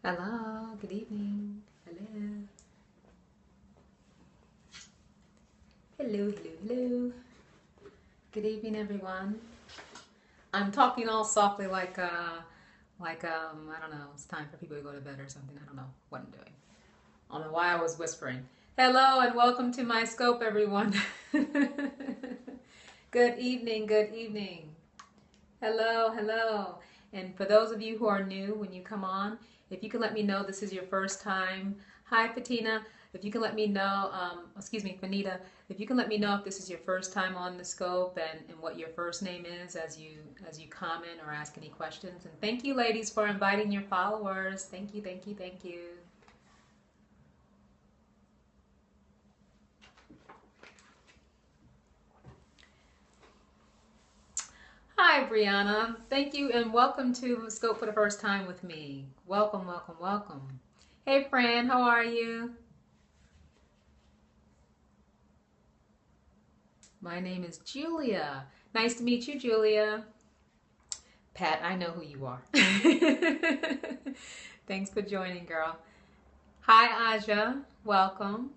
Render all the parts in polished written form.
Hello, good evening. Hello. Hello. Good evening, everyone. I'm talking all softly I don't know, it's time for people to go to bed or something. I don't know what I'm doing. I don't know why I was whispering. Hello and welcome to my scope, everyone. Good evening. Hello. And for those of you who are new, when you come on, if you can let me know this is your first time. Hi, Patina. If you can let me know, Fanita, if you can let me know if this is your first time on the scope and what your first name is as you comment or ask any questions. And thank you, ladies, for inviting your followers. Thank you. Hi, Brianna. Thank you and welcome to Scope for the first time with me. Welcome. Hey, Fran, how are you? My name is Julia. Nice to meet you, Julia. Pat, I know who you are. Thanks for joining, girl. Hi, Aja. Welcome.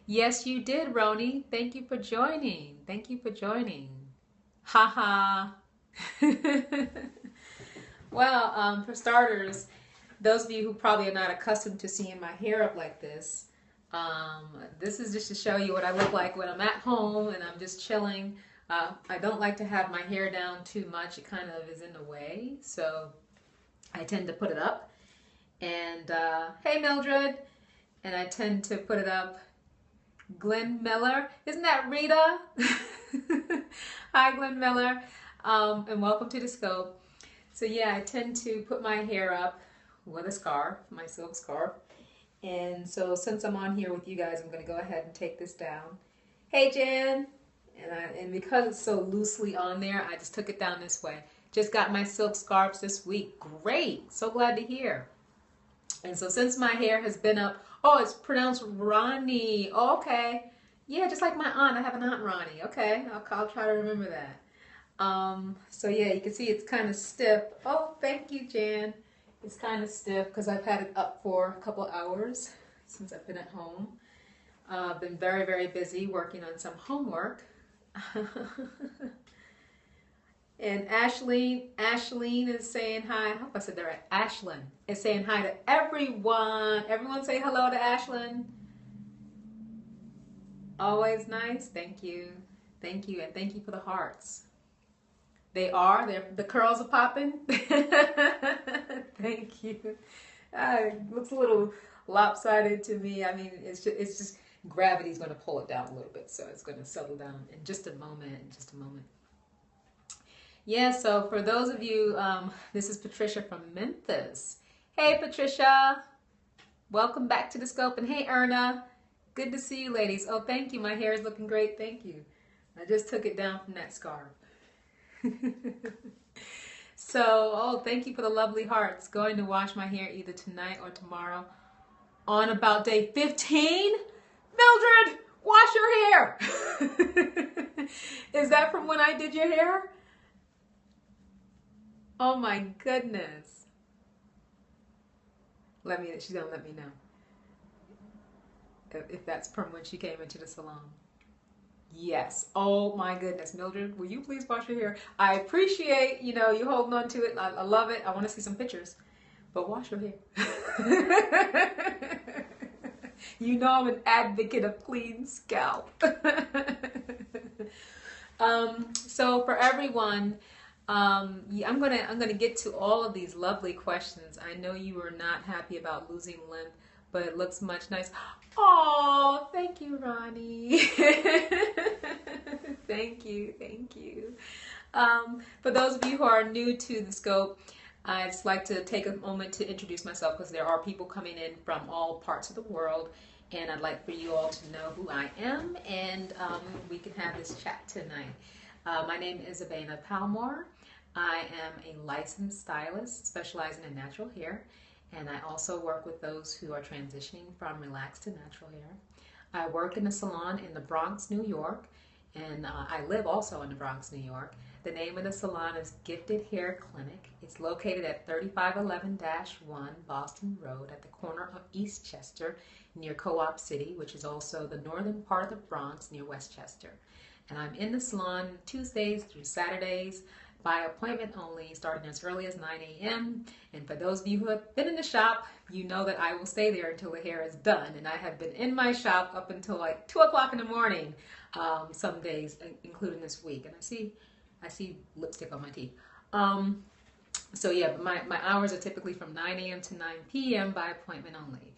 Yes, you did, Roni. Thank you for joining. Haha. Well, for starters, those of you who probably are not accustomed to seeing my hair up like this, this is just to show you what I look like when I'm at home and I'm just chilling. I don't like to have my hair down too much. It kind of is in the way, so I tend to put it up. And hey, Mildred. And I tend to put it up. Glenn Miller. Isn't that Rita? Hi, Glenn Miller. And welcome to the scope. So yeah, I tend to put my hair up with a scarf, my silk scarf. And so since I'm on here with you guys, I'm going to go ahead and take this down. Hey, Jen. And because it's so loosely on there, I just took it down this way. Just got my silk scarves this week. Great. So glad to hear. And so since my hair has been up, oh, it's pronounced Ronnie. Oh, okay. Yeah, just like my aunt. I have an aunt Ronnie. Okay, I'll try to remember that. So yeah, you can see it's kind of stiff. Oh, thank you, Jan. It's kind of stiff because I've had it up for a couple hours since I've been at home. I've been very, very busy working on some homework. And Ashleen is saying hi. I hope I said that right. Ashlyn is saying hi to everyone. Everyone say hello to Ashlyn. Always nice. Thank you. And thank you for the hearts. The curls are popping. Thank you. It looks a little lopsided to me. I mean, it's just gravity's going to pull it down a little bit, so it's going to settle down in just a moment. Yeah, so for those of you, this is Patricia from Memphis. Hey, Patricia. Welcome back to the scope. And hey, Erna. Good to see you, ladies. Oh, thank you. My hair is looking great. Thank you. I just took it down from that scarf. So, thank you for the lovely hearts. Going to wash my hair either tonight or tomorrow on about day 15. Mildred, wash your hair. Is that from when I did your hair? Oh my goodness. She's gonna let me know if that's from when she came into the salon. Yes. Oh my goodness. Mildred, will you please wash your hair? I appreciate, you holding on to it. I love it. I want to see some pictures. But wash your hair. I'm an advocate of clean scalp. So for everyone, I'm gonna get to all of these lovely questions. I know you are not happy about losing length, but it looks much nice. Oh, thank you, Ronnie. Thank you. For those of you who are new to the scope, I'd just like to take a moment to introduce myself because there are people coming in from all parts of the world, and I'd like for you all to know who I am, and we can have this chat tonight. My name is Abena Palmore. I am a licensed stylist specializing in natural hair, and I also work with those who are transitioning from relaxed to natural hair. I work in a salon in the Bronx, New York, and I live also in the Bronx, New York. The name of the salon is Gifted Hair Clinic. It's located at 3511-1 Boston Road at the corner of Eastchester near Co-op City, which is also the northern part of the Bronx near Westchester. And I'm in the salon Tuesdays through Saturdays by appointment only, starting as early as 9 a.m. And for those of you who have been in the shop, you know that I will stay there until the hair is done. And I have been in my shop up until like 2 o'clock in the morning, some days, including this week. And I see lipstick on my teeth. So yeah, my hours are typically from 9 a.m. to 9 p.m. by appointment only.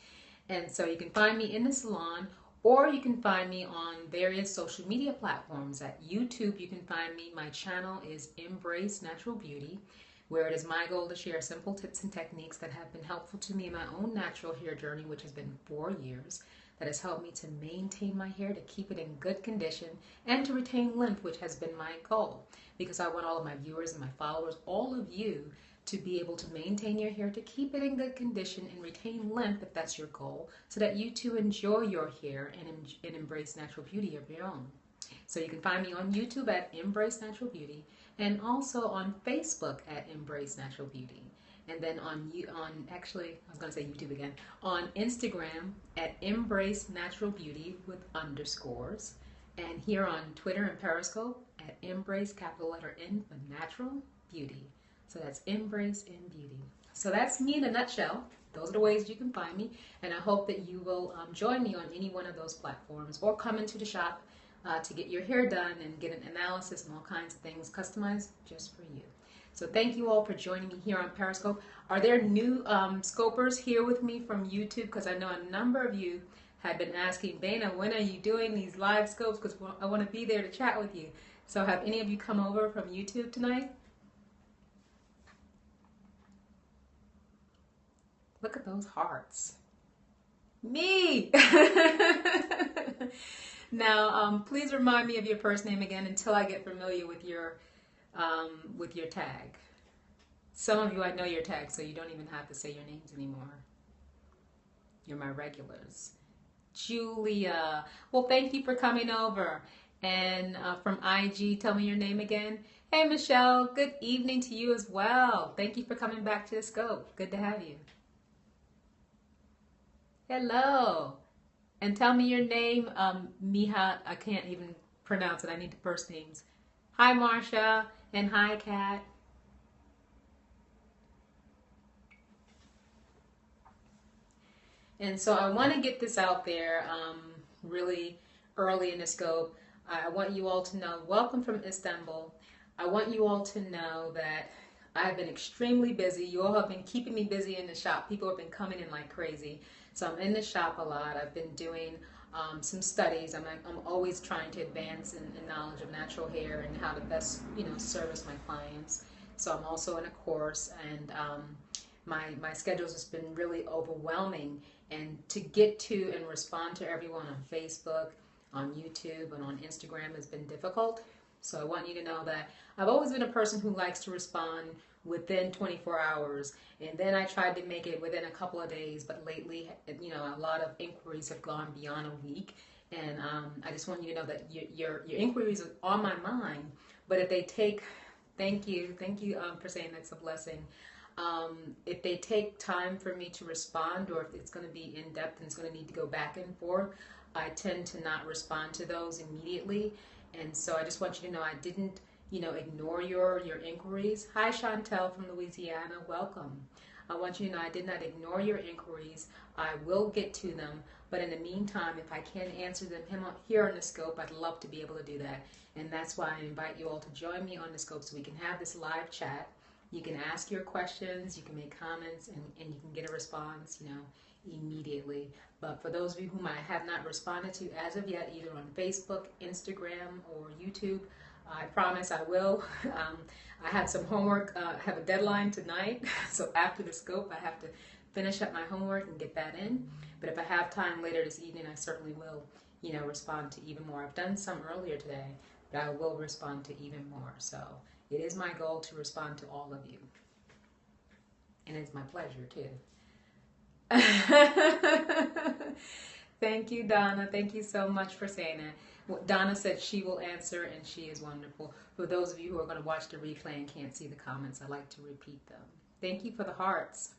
And so you can find me in the salon, or you can find me on various social media platforms. At YouTube, you can find me. My channel is Embrace Natural Beauty, where it is my goal to share simple tips and techniques that have been helpful to me in my own natural hair journey, which has been 4 years, that has helped me to maintain my hair, to keep it in good condition, and to retain length, which has been my goal, because I want all of my viewers and my followers, all of you, to be able to maintain your hair, to keep it in good condition and retain length if that's your goal, so that you too enjoy your hair and embrace natural beauty of your own. So you can find me on YouTube at Embrace Natural Beauty, and also on Facebook at Embrace Natural Beauty. And then on YouTube again, on Instagram at Embrace Natural Beauty with underscores, and here on Twitter and Periscope at Embrace, capital letter N for Natural Beauty. So that's Embrace in Beauty. So that's me in a nutshell. Those are the ways you can find me, and I hope that you will join me on any one of those platforms, or come into the shop to get your hair done and get an analysis and all kinds of things customized just for you. So thank you all for joining me here on Periscope. Are there new scopers here with me from YouTube? Because I know a number of you have been asking, Dana, when are you doing these live scopes? Because I want to be there to chat with you. So have any of you come over from YouTube tonight? Look at those hearts. Me! Now, please remind me of your first name again until I get familiar with your tag. Some of you, I know your tag, so you don't even have to say your names anymore. You're my regulars. Julia. Well, thank you for coming over. And from IG, tell me your name again. Hey, Michelle. Good evening to you as well. Thank you for coming back to the scope. Good to have you. Hello. And tell me your name, Miha. I can't even pronounce it. I need the first names. Hi, Marsha. And hi, Kat. And so I want to get this out there really early in the scope. I want you all to know, welcome from Istanbul. I want you all to know that I've been extremely busy. You all have been keeping me busy in the shop. People have been coming in like crazy. So I'm in the shop a lot. I've been doing some studies. I'm always trying to advance in knowledge of natural hair and how to best, service my clients. So I'm also in a course, and my schedule's just been really overwhelming. And to get to and respond to everyone on Facebook, on YouTube, and on Instagram has been difficult. So I want you to know that I've always been a person who likes to respond within 24 hours. And then I tried to make it within a couple of days, but lately, a lot of inquiries have gone beyond a week. And I just want you to know that your inquiries are on my mind, but if they take, thank you for saying that's a blessing. If they take time for me to respond, or if it's going to be in depth and it's going to need to go back and forth, I tend to not respond to those immediately. And so I just want you to know I didn't, ignore your inquiries. Hi, Chantel from Louisiana. Welcome. I want you to know I did not ignore your inquiries. I will get to them. But in the meantime, if I can answer them here on the scope, I'd love to be able to do that. And that's why I invite you all to join me on the scope so we can have this live chat. You can ask your questions, you can make comments, and you can get a response, immediately. But for those of you whom I have not responded to as of yet, either on Facebook, Instagram, or YouTube, I promise I will. I have some homework. I have a deadline tonight, so after the scope, I have to finish up my homework and get that in. But if I have time later this evening, I certainly will, respond to even more. I've done some earlier today, but I will respond to even more. So it is my goal to respond to all of you. And it's my pleasure, too. Thank you, Donna. Thank you so much for saying that. Donna said she will answer, and she is wonderful. For those of you who are going to watch the replay and can't see the comments, I like to repeat them. Thank you for the hearts.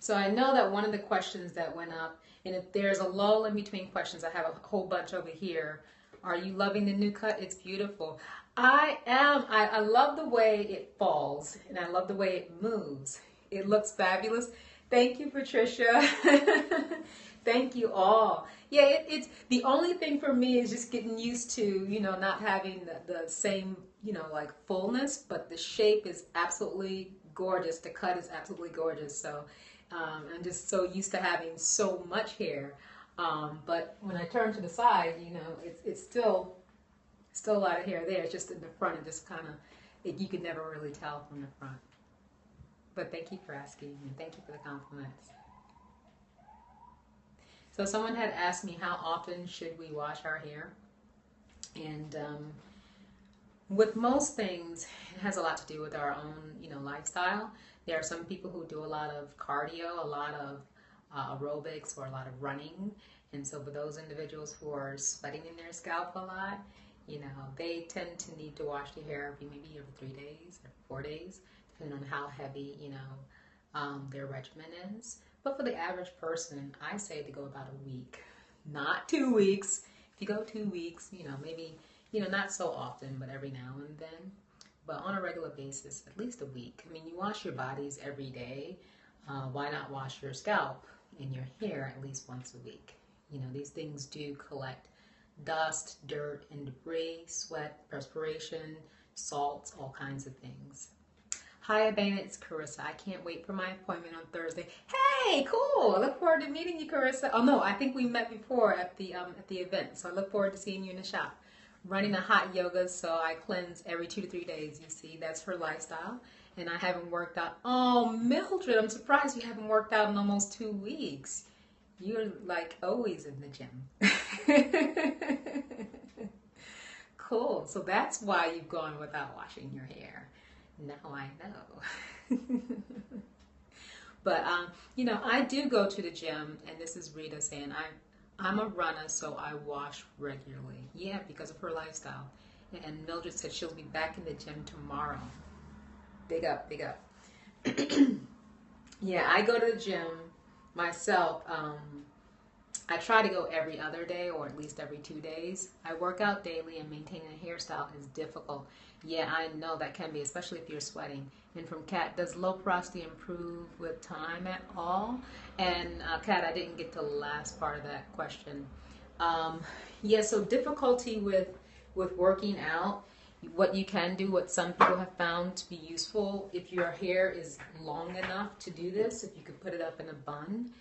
So I know that one of the questions that went up, and if there's a lull in between questions, I have a whole bunch over here. Are you loving the new cut? It's beautiful. I am. I love the way it falls, and I love the way it moves. It looks fabulous. Thank you, Patricia. Thank you all. Yeah, it's the only thing for me is just getting used to, not having the same, like fullness, but the shape is absolutely gorgeous. The cut is absolutely gorgeous. So I'm just so used to having so much hair. But when I turn to the side, it's still a lot of hair there. It's just in the front, it just kind of, you could never really tell from the front. But thank you for asking, and thank you for the compliments. So someone had asked me how often should we wash our hair, and with most things, it has a lot to do with our own, lifestyle. There are some people who do a lot of cardio, a lot of aerobics, or a lot of running, and so for those individuals who are sweating in their scalp a lot, they tend to need to wash their hair maybe every 3 days or 4 days, depending on how heavy, their regimen is. But for the average person, I say to go about a week, not 2 weeks. If you go 2 weeks, maybe, not so often, but every now and then. But on a regular basis, at least a week. I mean, you wash your bodies every day. Why not wash your scalp and your hair at least once a week? These things do collect dust, dirt, and debris, sweat, perspiration, salts, all kinds of things. Hi, Abana, it's Carissa. I can't wait for my appointment on Thursday. Hey, cool. I look forward to meeting you, Carissa. Oh, no, I think we met before at the event, so I look forward to seeing you in the shop. Running a hot yoga, so I cleanse every 2 to 3 days, you see. That's her lifestyle, and I haven't worked out. Oh, Mildred, I'm surprised you haven't worked out in almost 2 weeks. You're, like, always in the gym. Cool. So that's why you've gone without washing your hair. Now I know. But, I do go to the gym, and this is Rita saying, I'm a runner, so I wash regularly. Yeah, because of her lifestyle. And Mildred said she'll be back in the gym tomorrow. Big up, big up. Yeah, I go to the gym myself. I try to go every other day or at least every 2 days. I work out daily, and maintaining a hairstyle is difficult. Yeah, I know that can be, especially if you're sweating. And from Kat, does low porosity improve with time at all? And Kat, I didn't get to the last part of that question. Yeah, so difficulty with working out. What you can do, what some people have found to be useful, if your hair is long enough to do this, if you could put it up in a bun,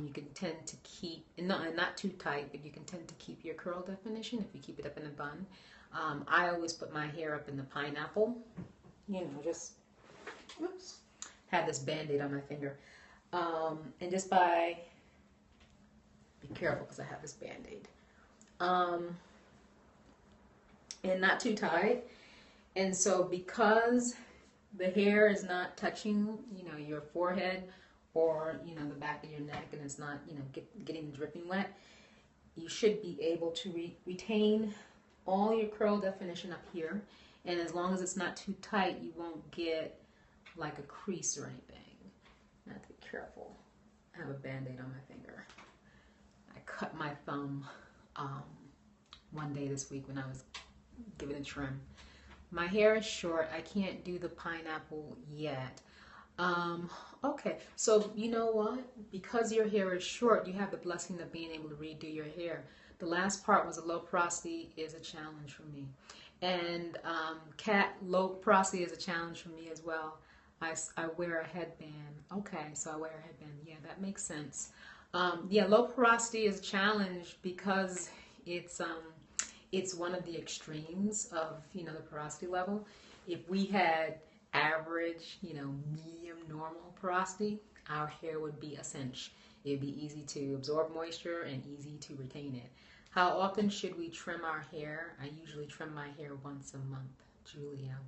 you can tend to keep, not too tight, but you can tend to keep your curl definition if you keep it up in a bun. I always put my hair up in the pineapple, just, oops, had this Band-Aid on my finger. And just be careful because I have this Band-Aid. And not too tight. And so because the hair is not touching, your forehead or, the back of your neck, and it's not, getting dripping wet, you should be able to retain all your curl definition up here. And as long as it's not too tight, you won't get like a crease or anything. I have to be careful. I have a Band-Aid on my finger. I cut my thumb one day this week when I was giving a trim. My hair is short. I can't do the pineapple yet. Okay, so you know what? Because your hair is short, you have the blessing of being able to redo your hair. The last part was a low porosity is a challenge for me. And Kat, low porosity is a challenge for me as well. I wear a headband. Okay, so I wear a headband. Yeah, that makes sense. Yeah, low porosity is a challenge because it's one of the extremes of, the porosity level. If we had average, medium, normal porosity, our hair would be a cinch. It would be easy to absorb moisture and easy to retain it. How often should we trim our hair? I usually trim my hair once a month, Julia.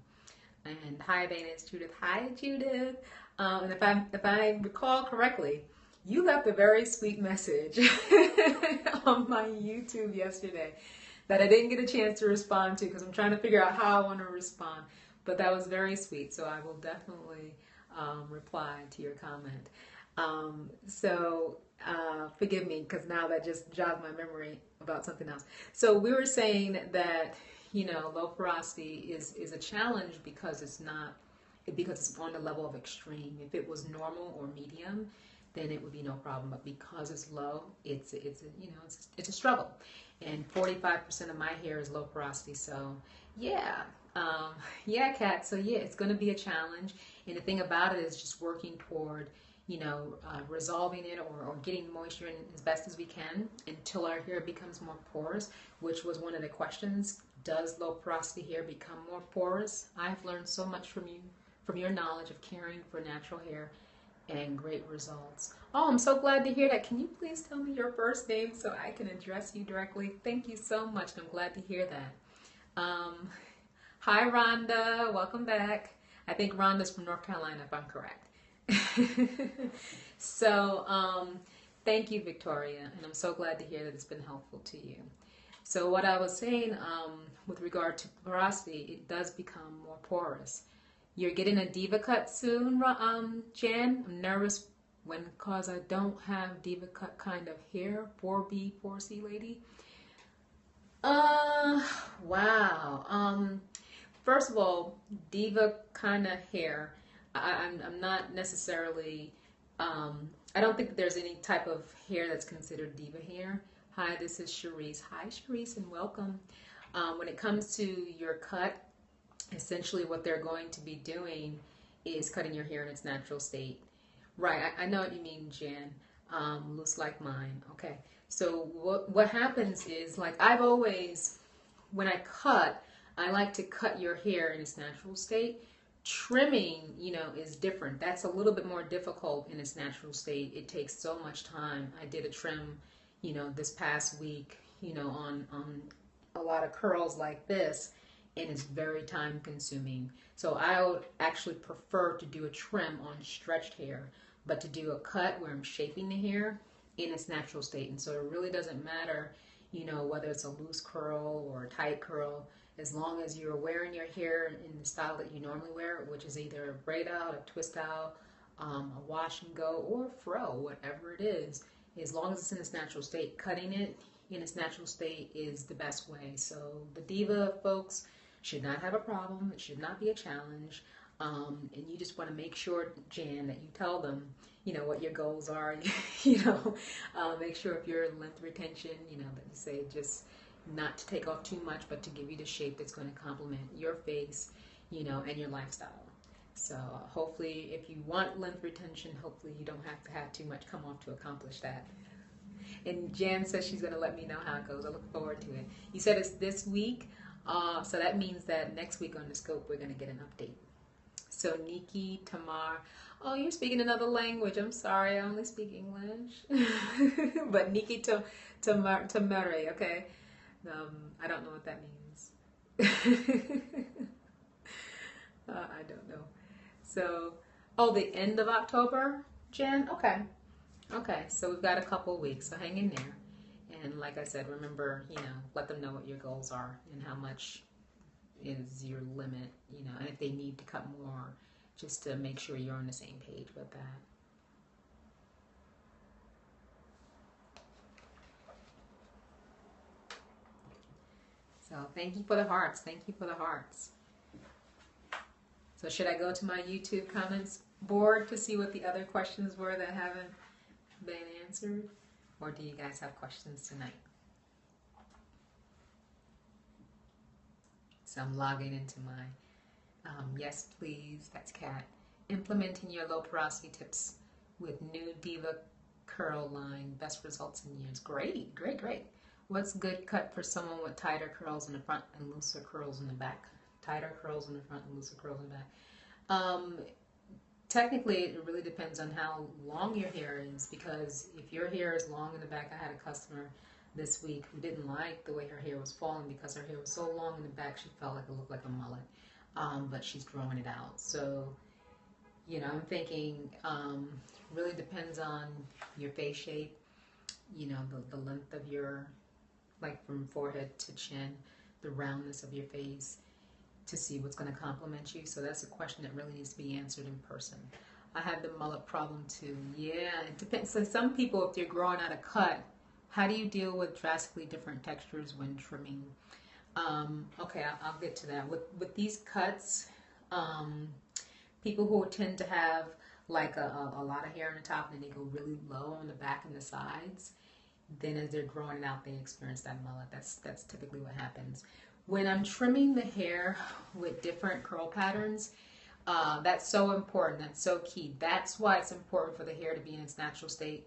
And hi, Dana, it's Judith. Hi, Judith. And if I recall correctly, You left a very sweet message on my YouTube yesterday that I didn't get a chance to respond to because I'm trying to figure out how I want to respond. But that was very sweet, so I will definitely reply to your comment. Forgive me because now that just jogged my memory about something else. So we were saying that, you know, low porosity is a challenge because it's on the level of extreme. If it was normal or medium, then it would be no problem. But because it's low, it's a struggle. And 45% of my hair is low porosity. So yeah, yeah, Kat. So yeah, it's going to be a challenge. And the thing about it is just working toward, resolving it or getting moisture in as best as we can until our hair becomes more porous, which was one of the questions. Does low porosity hair become more porous? I've learned so much from you, from your knowledge of caring for natural hair and great results. Oh, I'm so glad to hear that. Can you please tell me your first name so I can address you directly? Thank you so much. I'm glad to hear that. Hi, Rhonda. Welcome back. I think Rhonda's from North Carolina, if I'm correct. So, thank you, Victoria, and I'm so glad to hear that it's been helpful to you. So what I was saying with regard to porosity, it does become more porous. You're getting a diva cut soon, Jan? I'm nervous because I don't have diva cut kind of hair, 4B, 4C lady. Wow. First of all, diva kind of hair, I'm not necessarily, I don't think there's any type of hair that's considered diva hair. Hi, this is Cherise. Hi, Cherise, and welcome. When it comes to your cut, essentially what they're going to be doing is cutting your hair in its natural state. Right, I know what you mean, Jan. Looks like mine. Okay, so what happens is, like, I've always, when I cut, I like to cut your hair in its natural state. Trimming, is different. That's a little bit more difficult in its natural state. It takes so much time. I did a trim, this past week, on a lot of curls like this, and it's very time consuming. So I would actually prefer to do a trim on stretched hair, but to do a cut where I'm shaping the hair in its natural state. And so it really doesn't matter, whether it's a loose curl or a tight curl, as long as you're wearing your hair in the style that you normally wear, which is either a braid out, a twist out, a wash and go, or a fro, whatever it is, as long as it's in its natural state, cutting it in its natural state is the best way. So the diva folks should not have a problem. It should not be a challenge. And you just want to make sure, Jan, that you tell them, what your goals are. Make sure if you're length retention, that you say just not to take off too much, but to give you the shape that's going to complement your face, and your lifestyle. So hopefully, if you want length retention, hopefully you don't have to have too much come off to accomplish that. And Jan says she's going to let me know how it goes. I look forward to it. You said it's this week, so that means that next week on the scope we're going to get an update. So Nikki, Tamar, oh, you're speaking another language. I'm sorry, I only speak English. But Nikki Tamare, okay. I don't know what that means. I don't know. So, the end of October, Jen? Okay. Okay, so we've got a couple of weeks, so hang in there. And like I said, remember, let them know what your goals are and how much is your limit, and if they need to cut more, just to make sure you're on the same page with that. So thank you for the hearts. Thank you for the hearts. So should I go to my YouTube comments board to see what the other questions were that haven't been answered? Or do you guys have questions tonight? So I'm logging into my, yes please, that's Kat. Implementing your low porosity tips with new Diva curl line. Best results in years. Great, great, great. What's good cut for someone with tighter curls in the front and looser curls in the back? Tighter curls in the front and looser curls in the back. Technically, it really depends on how long your hair is, because if your hair is long in the back, I had a customer this week who didn't like the way her hair was falling because her hair was so long in the back she felt like it looked like a mullet, but she's growing it out. So You know, I'm thinking really depends on your face shape, you know, the length of your, like from forehead to chin, the roundness of your face, to see what's going to complement you. So that's a question that really needs to be answered in person. I have the mullet problem too. Yeah, it depends. So some people, if they're growing out a cut, how do you deal with drastically different textures when trimming? Okay, I'll get to that. With these cuts, people who tend to have like a lot of hair on the top and then they go really low on the back and the sides, then as they're growing it out, they experience that mullet. That's typically what happens. When I'm trimming the hair with different curl patterns, that's so important. That's so key. That's why it's important for the hair to be in its natural state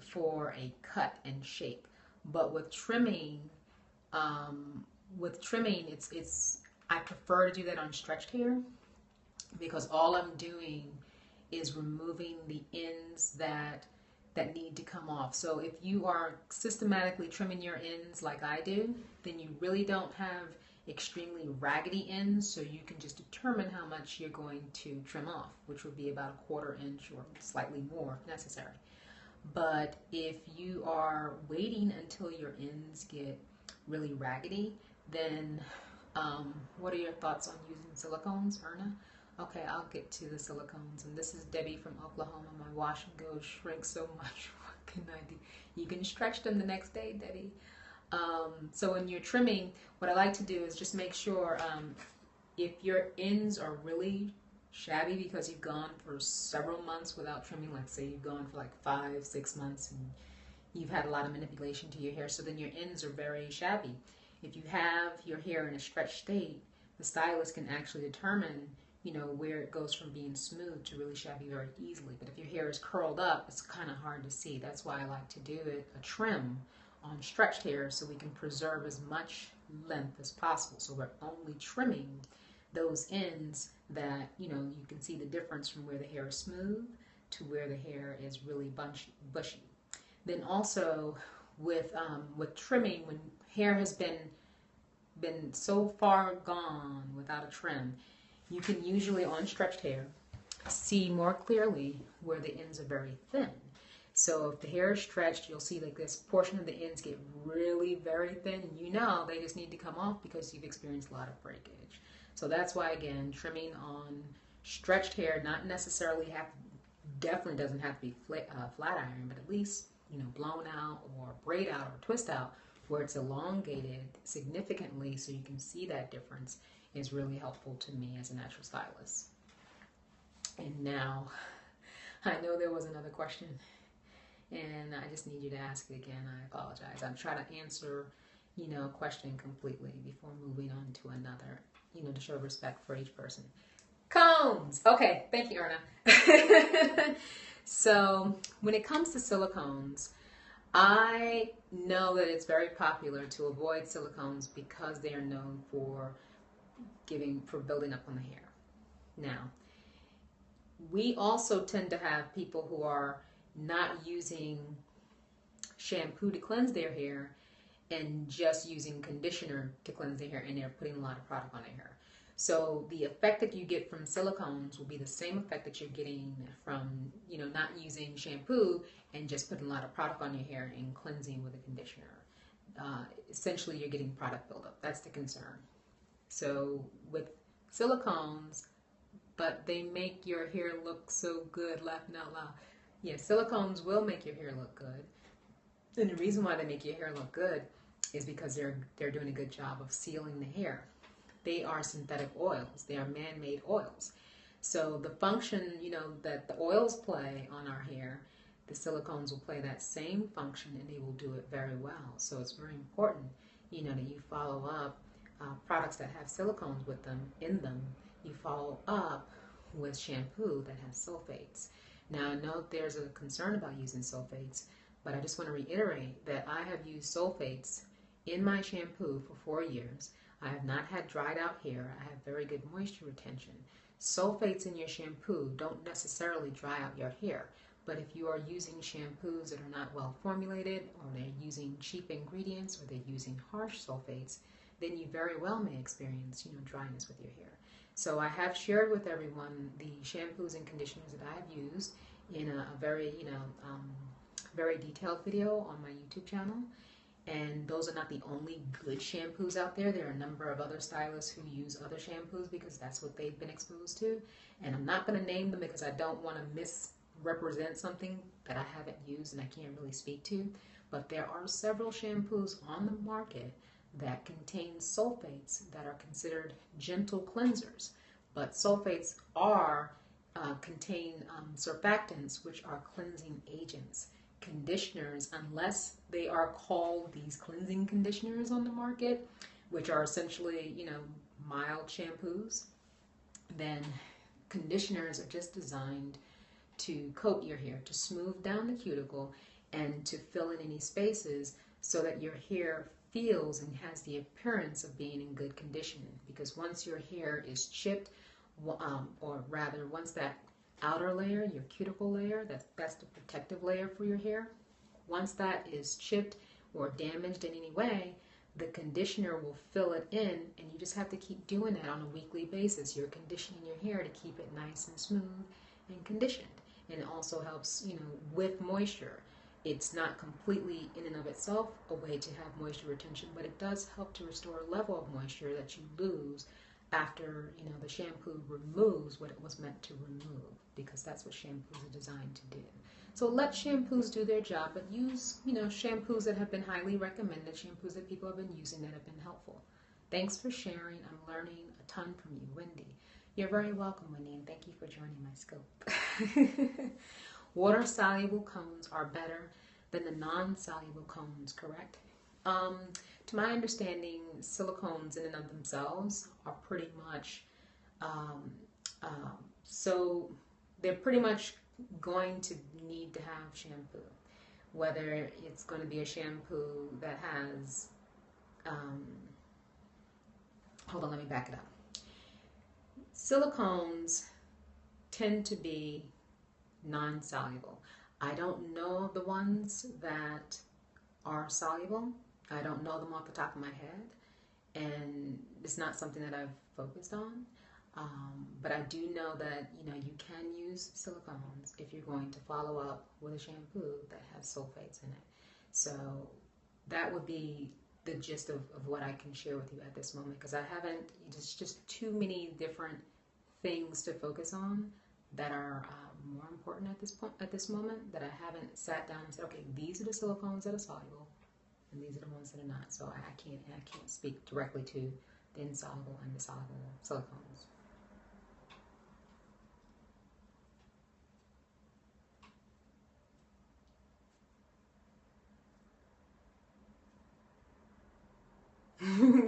for a cut and shape. But with trimming, it's I prefer to do that on stretched hair because all I'm doing is removing the ends that need to come off. So if you are systematically trimming your ends like I do, then you really don't have extremely raggedy ends, so you can just determine how much you're going to trim off, which would be about a 1/4 inch or slightly more if necessary. But if you are waiting until your ends get really raggedy, then what are your thoughts on using silicones, Erna? Okay, I'll get to the silicones. And this is Debbie from Oklahoma. My wash and go shrinks so much. What can I do? You can stretch them the next day, Debbie. So when you're trimming, what I like to do is just make sure if your ends are really shabby because you've gone for several months without trimming, like say you've gone for like 5-6 months and you've had a lot of manipulation to your hair, so then your ends are very shabby. If you have your hair in a stretched state, the stylist can actually determine, you know, where it goes from being smooth to really shabby very easily. But if your hair is curled up, it's kind of hard to see. That's why I like to do a trim on stretched hair so we can preserve as much length as possible. So we're only trimming those ends that, you know, you can see the difference from where the hair is smooth to where the hair is really bushy. Then also with trimming, when hair has been so far gone without a trim, you can usually on stretched hair see more clearly where the ends are very thin. So if the hair is stretched, you'll see like this portion of the ends get really very thin, and you know they just need to come off because you've experienced a lot of breakage. So that's why, again, trimming on stretched hair, not necessarily definitely doesn't have to be flat iron, but at least, you know, blown out or braid out or twist out where it's elongated significantly so you can see that difference is really helpful to me as a natural stylist. And now, I know there was another question and I just need you to ask it again. I apologize. I'm trying to answer, you know, a question completely before moving on to another, you know, to show respect for each person. Cones! Okay, thank you, Erna. So, when it comes to silicones, I know that it's very popular to avoid silicones because they are known for building up on the hair. Now, we also tend to have people who are not using shampoo to cleanse their hair and just using conditioner to cleanse their hair, and they're putting a lot of product on their hair. So the effect that you get from silicones will be the same effect that you're getting from, you know, not using shampoo and just putting a lot of product on your hair and cleansing with a conditioner. Essentially, you're getting product buildup. That's the concern. So with silicones, but they make your hair look so good, laughing out loud. Yeah, silicones will make your hair look good. And the reason why they make your hair look good is because they're doing a good job of sealing the hair. They are synthetic oils. They are man-made oils. So the function, you know, that the oils play on our hair, the silicones will play that same function, and they will do it very well. So it's very important, you know, that you follow up products that have silicones in them. You follow up with shampoo that has sulfates. Now, I know there's a concern about using sulfates, but I just want to reiterate that I have used sulfates in my shampoo for 4 years. I have not had dried out hair. I have very good moisture retention. Sulfates in your shampoo don't necessarily dry out your hair, but if you are using shampoos that are not well formulated, or they're using cheap ingredients, or they're using harsh sulfates, then you very well may experience, you know, dryness with your hair. So I have shared with everyone the shampoos and conditioners that I've used in a very, very detailed video on my YouTube channel. And those are not the only good shampoos out there. There are a number of other stylists who use other shampoos because that's what they've been exposed to. And I'm not going to name them because I don't want to misrepresent something that I haven't used and I can't really speak to. But there are several shampoos on the market that contain sulfates that are considered gentle cleansers. But sulfates contain surfactants, which are cleansing agents. Conditioners, unless they are called these cleansing conditioners on the market, which are essentially, mild shampoos, then conditioners are just designed to coat your hair, to smooth down the cuticle and to fill in any spaces so that your hair feels and has the appearance of being in good condition. Because once your hair is chipped, or rather once that outer layer, your cuticle layer, that's the protective layer for your hair. Once that is chipped or damaged in any way, the conditioner will fill it in, and you just have to keep doing that on a weekly basis. You're conditioning your hair to keep it nice and smooth and conditioned. And it also helps, with moisture. It's not completely in and of itself a way to have moisture retention, but it does help to restore a level of moisture that you lose after the shampoo removes what it was meant to remove, because that's what shampoos are designed to do. So let shampoos do their job, but use shampoos that have been highly recommended, shampoos that people have been using that have been helpful. Thanks for sharing. I'm learning a ton from you, Wendy. You're very welcome, Wendy, and thank you for joining my scope. Water-soluble cones are better than the non-soluble cones, correct? To my understanding, silicones in and of themselves are pretty much, so they're pretty much going to need to have shampoo. Whether it's going to be a shampoo that has, hold on, let me back it up. Silicones tend to be non-soluble. I don't know the ones that are soluble. I don't know them off the top of my head, and it's not something that I've focused on. But I do know that you can use silicones if you're going to follow up with a shampoo that has sulfates in it. So that would be the gist of what I can share with you at this moment, because I haven't. It's just too many different things to focus on that are more important at this moment, that I haven't sat down and said, okay, these are the silicones that are soluble, and these are the ones that are not. So I can't speak directly to the insoluble and the soluble silicones.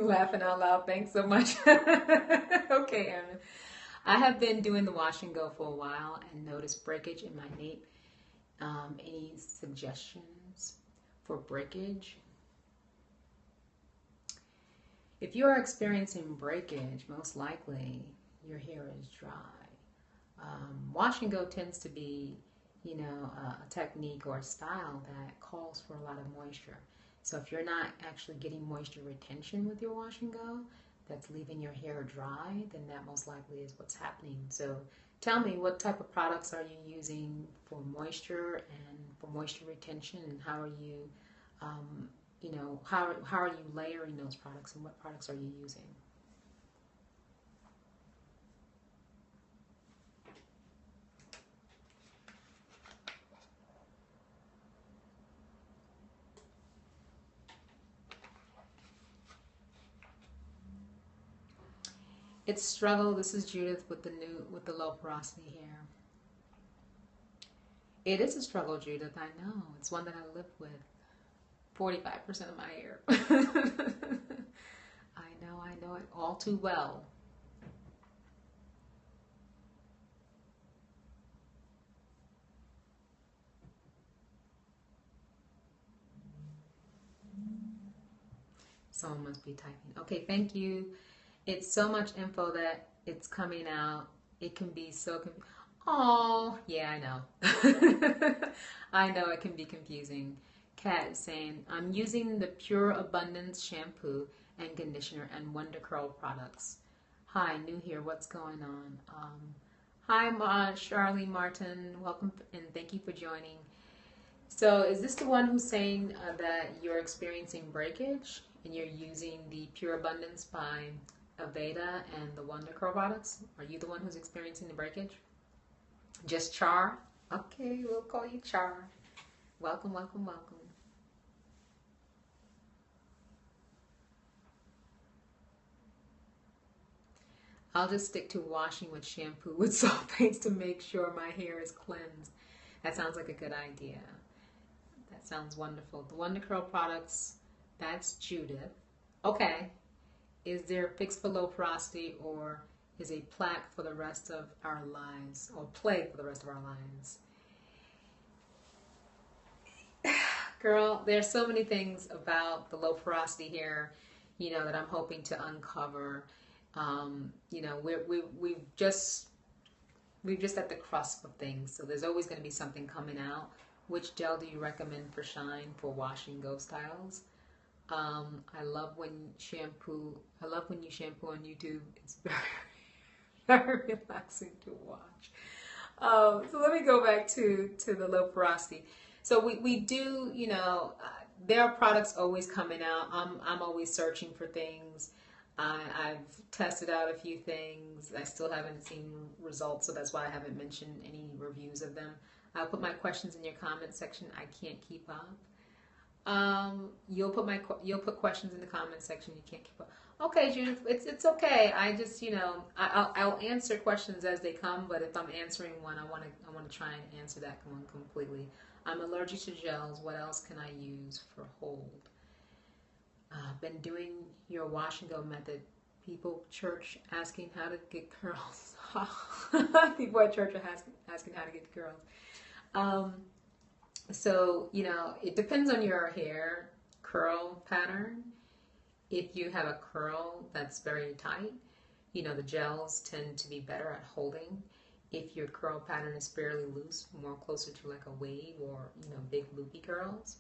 Laughing out loud. Thanks so much. Okay, Aaron. I have been doing the wash and go for a while and noticed breakage in my nape. Any suggestions for breakage? If you are experiencing breakage, most likely your hair is dry. Wash and go tends to be, a technique or a style that calls for a lot of moisture. So if you're not actually getting moisture retention with your wash and go, that's leaving your hair dry, then that most likely is what's happening. So tell me, what type of products are you using for moisture and for moisture retention, and how are you, how are you layering those products, and what products are you using? It's struggle. This is Judith with the low porosity hair. It is a struggle, Judith. I know. It's one that I live with. 45% of my hair. I know it all too well. Someone must be typing. Okay, thank you. It's so much info that it's coming out. It can be so oh, yeah, I know. I know it can be confusing. Kat is saying, I'm using the Pure Abundance shampoo and conditioner and Wonder Curl products. Hi, new here. What's going on? Hi, Charlie Martin. Welcome and thank you for joining. So, is this the one who's saying that you're experiencing breakage and you're using the Pure Abundance by Aveda and the Wonder Curl products? Are you the one who's experiencing the breakage? Just Char? Okay, we'll call you Char. Welcome, welcome, welcome. I'll just stick to washing with shampoo with sulfates to make sure my hair is cleansed. That sounds like a good idea. That sounds wonderful. The Wonder Curl products, that's Judith. Okay. Is there fix for low porosity or is a plaque for the rest of our lives or plague for the rest of our lives? Girl, there's so many things about the low porosity hair, that I'm hoping to uncover. We've just at the cusp of things, so there's always going to be something coming out. Which gel do you recommend for shine for washing Go Styles? I love when you shampoo on YouTube. It's very, very relaxing to watch. So let me go back to the low porosity. So we do, there are products always coming out. I'm always searching for things. I've tested out a few things. I still haven't seen results, so that's why I haven't mentioned any reviews of them. I'll put my questions in your comment section. I can't keep up. You'll put questions in the comment section. You can't keep up. Okay, Judith, it's okay. I just I'll answer questions as they come. But if I'm answering one, I want to try and answer that one completely. I'm allergic to gels. What else can I use for hold? Been doing your wash and go method. People at church asking how to get curls. People at church are asking how to get curls. So, it depends on your hair curl pattern. If you have a curl that's very tight, the gels tend to be better at holding. If your curl pattern is fairly loose, more closer to like a wave or, big loopy curls,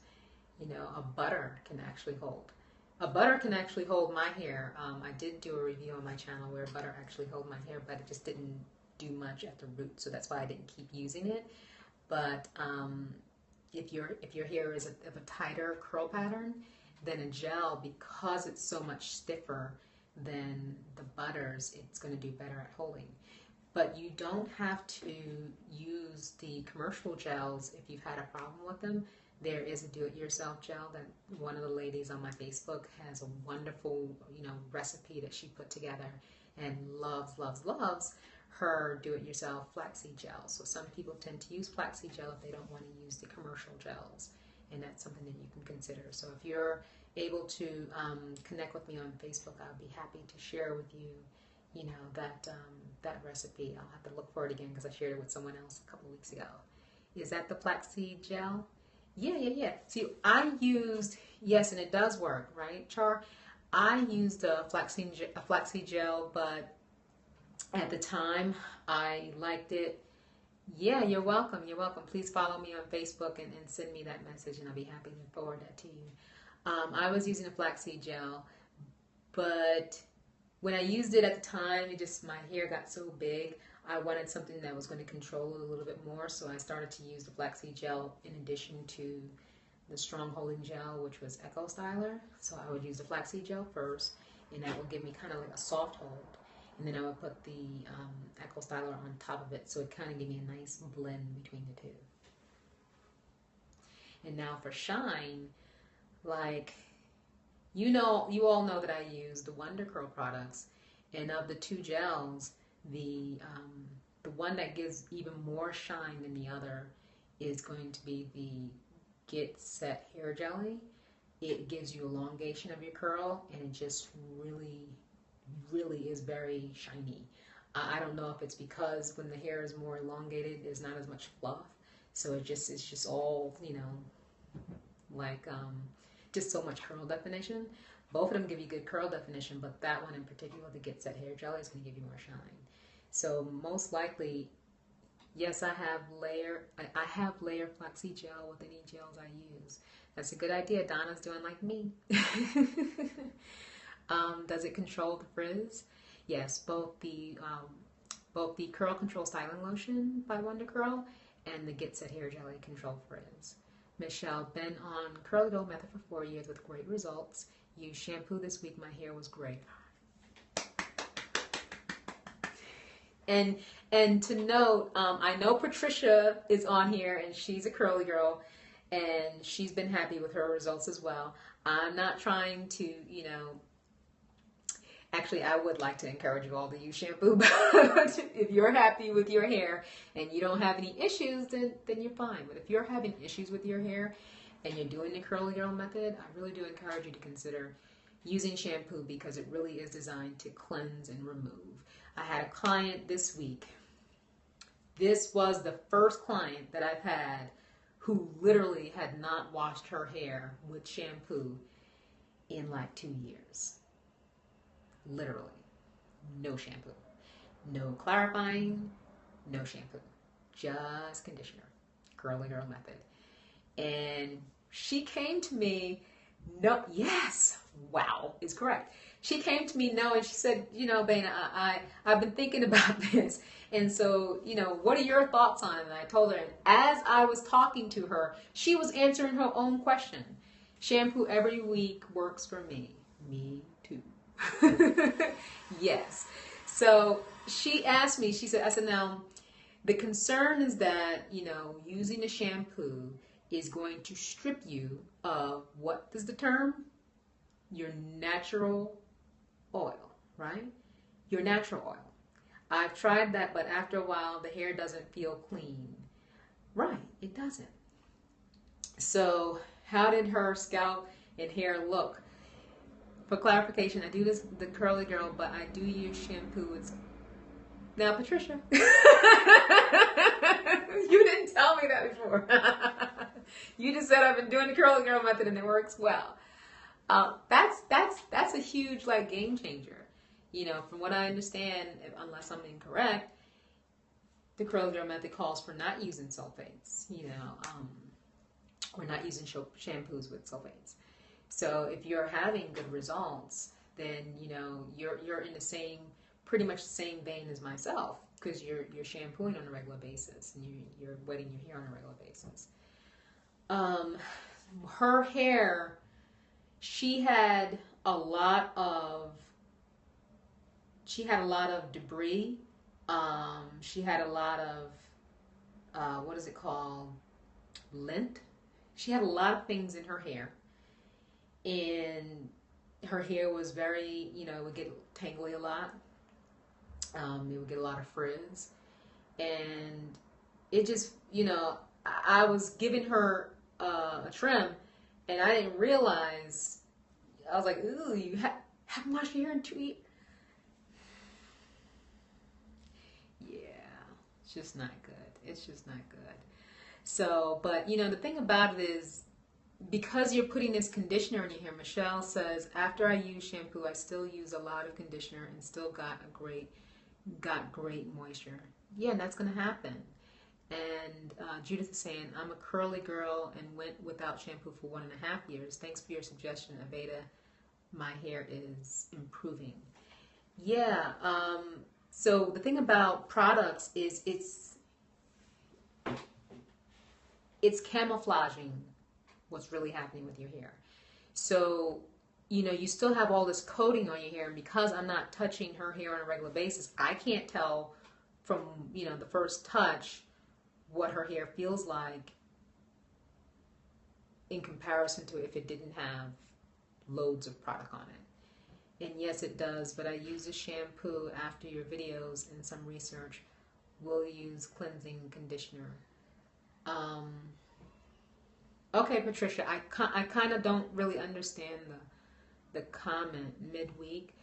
a butter can actually hold. A butter can actually hold my hair. I did do a review on my channel where butter actually held my hair, but it just didn't do much at the root, so that's why I didn't keep using it. But if your hair is of a tighter curl pattern, then a gel, because it's so much stiffer than the butters, it's going to do better at holding. But you don't have to use the commercial gels if you've had a problem with them. There is a do-it-yourself gel that one of the ladies on my Facebook has a wonderful, recipe that she put together and loves her do-it-yourself flaxseed gel. So some people tend to use flaxseed gel if they don't want to use the commercial gels, and that's something that you can consider. So if you're able to connect with me on Facebook, I'll be happy to share with you, that recipe. I'll have to look for it again because I shared it with someone else a couple weeks ago. Is that the flaxseed gel? Yeah. See, I used, yes, and it does work, right, Char? I used a flaxseed gel, but at the time I liked it. Yeah, you're welcome. You're welcome. Please follow me on Facebook and send me that message, and I'll be happy to forward that to you. I was using a flaxseed gel, but when I used it at the time, my hair got so big. I wanted something that was going to control it a little bit more, so I started to use the flaxseed gel in addition to the strong holding gel, which was Eco Styler. So I would use the flaxseed gel first, and that would give me kind of like a soft hold. And then I would put the Eco Styler on top of it, so it kind of gave me a nice blend between the two. And now for shine, like, you all know that I use the Wonder Curl products, and of the two gels, the one that gives even more shine than the other is going to be the Get Set Hair Jelly. It gives you elongation of your curl, and it just really is very shiny. I don't know if it's because when the hair is more elongated, there's not as much fluff, so it's just all like just so much curl definition. Both of them give you good curl definition, but that one in particular, the Get Set Hair Jelly, is going to give you more shine. So most likely, yes, I have layer flaxseed gel with any gels I use. That's a good idea. Donna's doing like me. Does it control the frizz? Yes, both the Curl Control Styling Lotion by Wonder Curl and the Get Set Hair Jelly Control Frizz. Michelle, been on Curly Dough Method for 4 years with great results. Used shampoo this week. My hair was great. And to note, I know Patricia is on here and she's a curly girl and she's been happy with her results as well. I'm not trying to, actually I would like to encourage you all to use shampoo, but if you're happy with your hair and you don't have any issues, then you're fine. But if you're having issues with your hair and you're doing the curly girl method, I really do encourage you to consider using shampoo because it really is designed to cleanse and remove. I had a client this week. This was the first client that I've had who literally had not washed her hair with shampoo in like 2 years. Literally. No shampoo. No clarifying, no shampoo. Just conditioner. Curly girl method. And she came to me, no, yes, wow is correct. She came to me and she said, Bana, I've been thinking about this. And so, what are your thoughts on it? And I told her, and as I was talking to her, she was answering her own question. Shampoo every week works for me. Me too. Yes. So she asked me, I said, now, the concern is that, using a shampoo is going to strip you of, what is the term? Your natural oil, right? Your natural oil. I've tried that, but after a while, the hair doesn't feel clean. Right, it doesn't. So how did her scalp and hair look? For clarification, I do the curly girl, but I do use shampoo. Now, Patricia, you didn't tell me that before. You just said I've been doing the curly girl method and it works well. That's a huge game changer. From what I understand, unless I'm incorrect, the curly girl method calls for not using sulfates. Or not using shampoos with sulfates. So if you're having good results, then you're in pretty much the same vein as myself, because you're shampooing on a regular basis and you're wetting your hair on a regular basis. Her hair, she had a lot of debris. She had a lot of what is it called? Lint. She had a lot of things in her hair, and her hair was very, it would get tangly a lot. It would get a lot of frizz, and it just, I was giving her a trim, and I didn't realize. I was like, ooh, you haven't washed your hair in 2 years. Yeah, it's just not good. It's just not good. So, but the thing about it is, because you're putting this conditioner in your hair, Michelle says, after I use shampoo, I still use a lot of conditioner and still got great moisture. Yeah, and that's going to happen. And Judith is saying, I'm a curly girl and went without shampoo for 1.5 years. Thanks for your suggestion, Aveda. My hair is improving. Yeah, so the thing about products is it's camouflaging what's really happening with your hair. So, you still have all this coating on your hair, and because I'm not touching her hair on a regular basis, I can't tell from, the first touch what her hair feels like in comparison to if it didn't have loads of product on it. And yes, it does, but I use a shampoo after your videos and some research. We'll use cleansing conditioner. Okay, Patricia, I kind of don't really understand the comment midweek.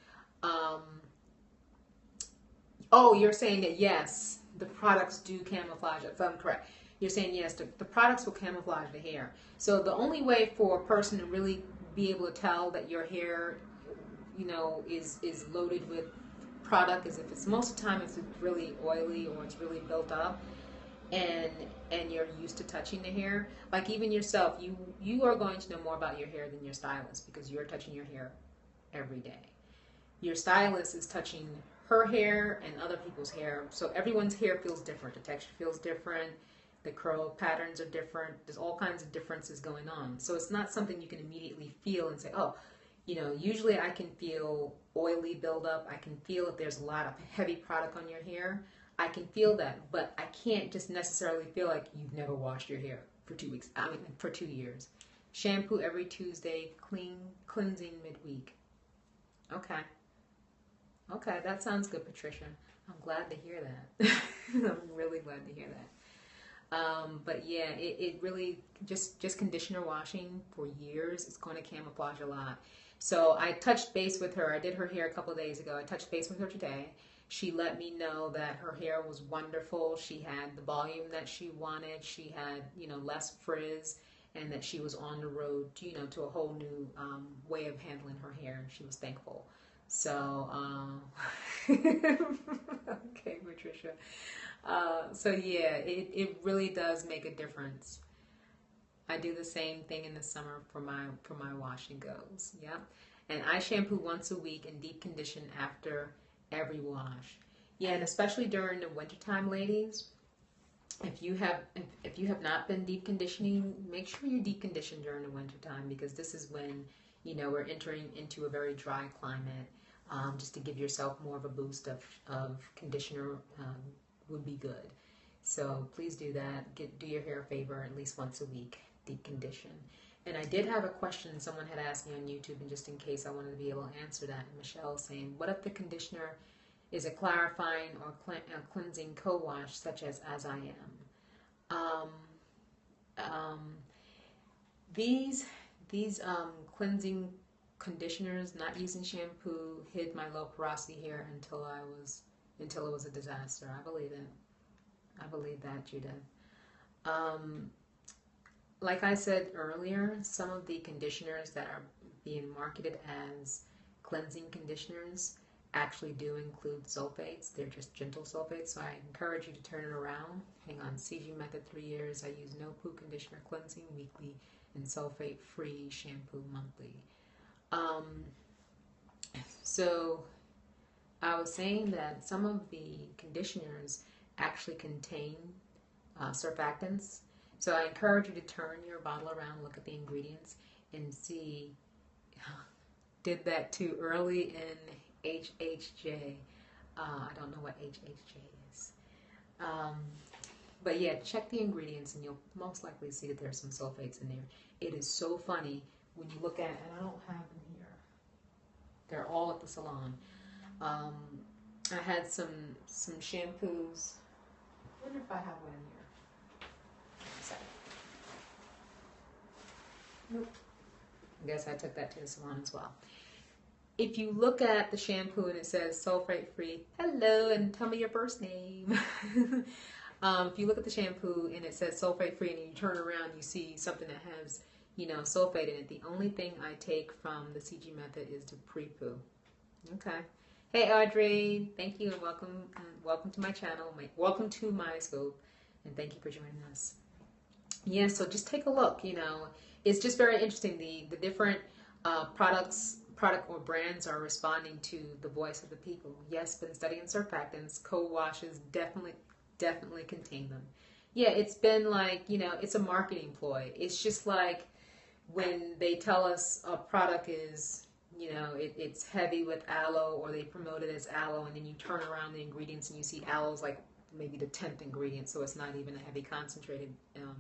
Oh, you're saying that yes, the products do camouflage it. If I'm correct, you're saying yes, the products will camouflage the hair. So the only way for a person to really be able to tell that your hair, is loaded with product is if it's most of the time if it's really oily or it's really built up. And you're used to touching the hair, like even yourself, you are going to know more about your hair than your stylist because you're touching your hair every day. Your stylist is touching her hair and other people's hair. So everyone's hair feels different. The texture feels different. The curl patterns are different. There's all kinds of differences going on. So it's not something you can immediately feel and say, oh, you know, usually I can feel oily buildup. I can feel if there's a lot of heavy product on your hair. I can feel that, but I can't just necessarily feel like you've never washed your hair for 2 weeks. I mean, for 2 years. Shampoo every Tuesday, cleansing midweek. Okay. Okay, that sounds good, Patricia. I'm glad to hear that. I'm really glad to hear that. But yeah, it really, just conditioner washing for years, it's going to camouflage a lot. So I touched base with her. I did her hair a couple of days ago. I touched base with her today. She let me know that her hair was wonderful. She had the volume that she wanted. She had, you know, less frizz, and that she was on the road, you know, to a whole new way of handling her hair. She was thankful. So, okay, Patricia. So yeah, it really does make a difference. I do the same thing in the summer for my wash and goes. Yeah, and I shampoo once a week and deep condition after every wash. Yeah, and especially during the wintertime, ladies. If you have not been deep conditioning, make sure you deep condition during the wintertime, because this is when, you know, we're entering into a very dry climate. Just to give yourself more of a boost of conditioner would be good. So please do that. Do your hair a favor at least once a week, deep condition. And I did have a question someone had asked me on YouTube, and just in case I wanted to be able to answer that, Michelle saying, what if the conditioner is a clarifying or cleansing co-wash, such as I am? These cleansing conditioners, not using shampoo, hid my low porosity hair until it was a disaster. I believe it. I believe that, Judith. Like I said earlier, some of the conditioners that are being marketed as cleansing conditioners actually do include sulfates. They're just gentle sulfates, so I encourage you to turn it around. Hang on, CG Method 3 years. I use no poo conditioner cleansing weekly and sulfate-free shampoo monthly. So I was saying that some of the conditioners actually contain surfactants. So I encourage you to turn your bottle around, look at the ingredients, and see, did that too early in HHJ. I don't know what HHJ is. But yeah, check the ingredients and you'll most likely see that there's some sulfates in there. It is so funny when you look at, and I don't have them here. They're all at the salon. I had some shampoos. I wonder if I have one in here. Nope. I guess I took that to the salon as well. If you look at the shampoo and it says sulfate free, hello, and tell me your first name. If you look at the shampoo and it says sulfate free and you turn around, you see something that has, you know, sulfate in it. The only thing I take from the CG method is the pre-poo. Okay. Hey Audrey, thank you and welcome to my channel. Welcome to my scope, and thank you for joining us. Yeah, so just take a look. You know, it's just very interesting. The different product or brands are responding to the voice of the people. Yes, been studying surfactants, co-washes definitely contain them. Yeah, it's been like, you know, it's a marketing ploy. It's just like when they tell us a product is, you know, it's heavy with aloe, or they promote it as aloe, and then you turn around the ingredients and you see aloe's like maybe the 10th ingredient, so it's not even a heavy concentrated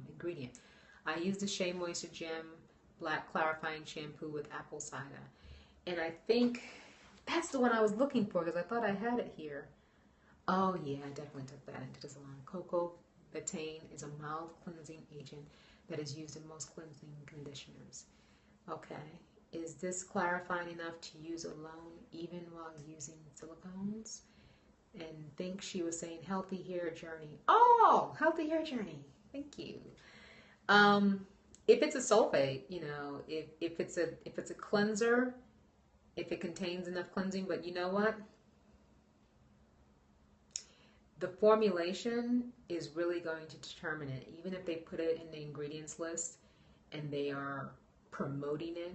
ingredient. I use the Shea Moisture Gem Black Clarifying Shampoo with apple cider. And I think that's the one I was looking for, because I thought I had it here. Oh yeah, I definitely took that into the salon. Cocoa betaine is a mild cleansing agent that is used in most cleansing conditioners. Okay. Is this clarifying enough to use alone even while using silicones? And think she was saying healthy hair journey. Oh, healthy hair journey. Thank you. If it's a sulfate, you know, if it's a cleanser, if it contains enough cleansing, but you know what? The formulation is really going to determine it. Even if they put it in the ingredients list and they are promoting it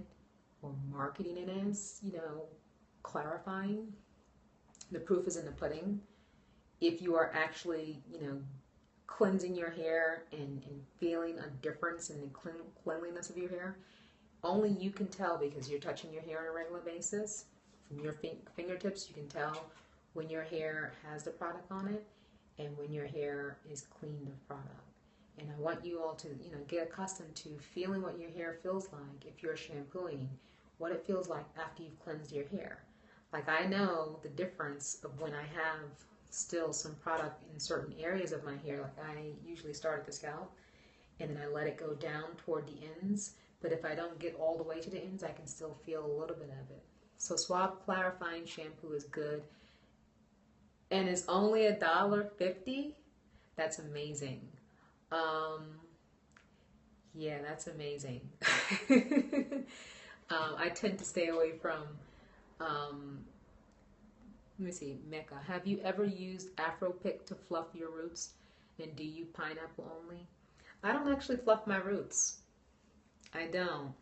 or marketing it as, you know, clarifying, the proof is in the pudding. If you are actually, cleansing your hair and feeling a difference in the cleanliness of your hair, only you can tell because you're touching your hair on a regular basis. From your fingertips, you can tell when your hair has the product on it and when your hair is cleaned of product. And I want you all to, get accustomed to feeling what your hair feels like if you're shampooing, what it feels like after you've cleansed your hair. Like, I know the difference of when I have still some product in certain areas of my hair. Like, I usually start at the scalp and then I let it go down toward the ends. But if I don't get all the way to the ends, I can still feel a little bit of it. So Suave Clarifying Shampoo is good. And it's only $1.50. That's amazing. Yeah, that's amazing. I tend to stay away from, let me see, Mecca. Have you ever used Afro Pick to fluff your roots? And do you pineapple only? I don't actually fluff my roots. I don't.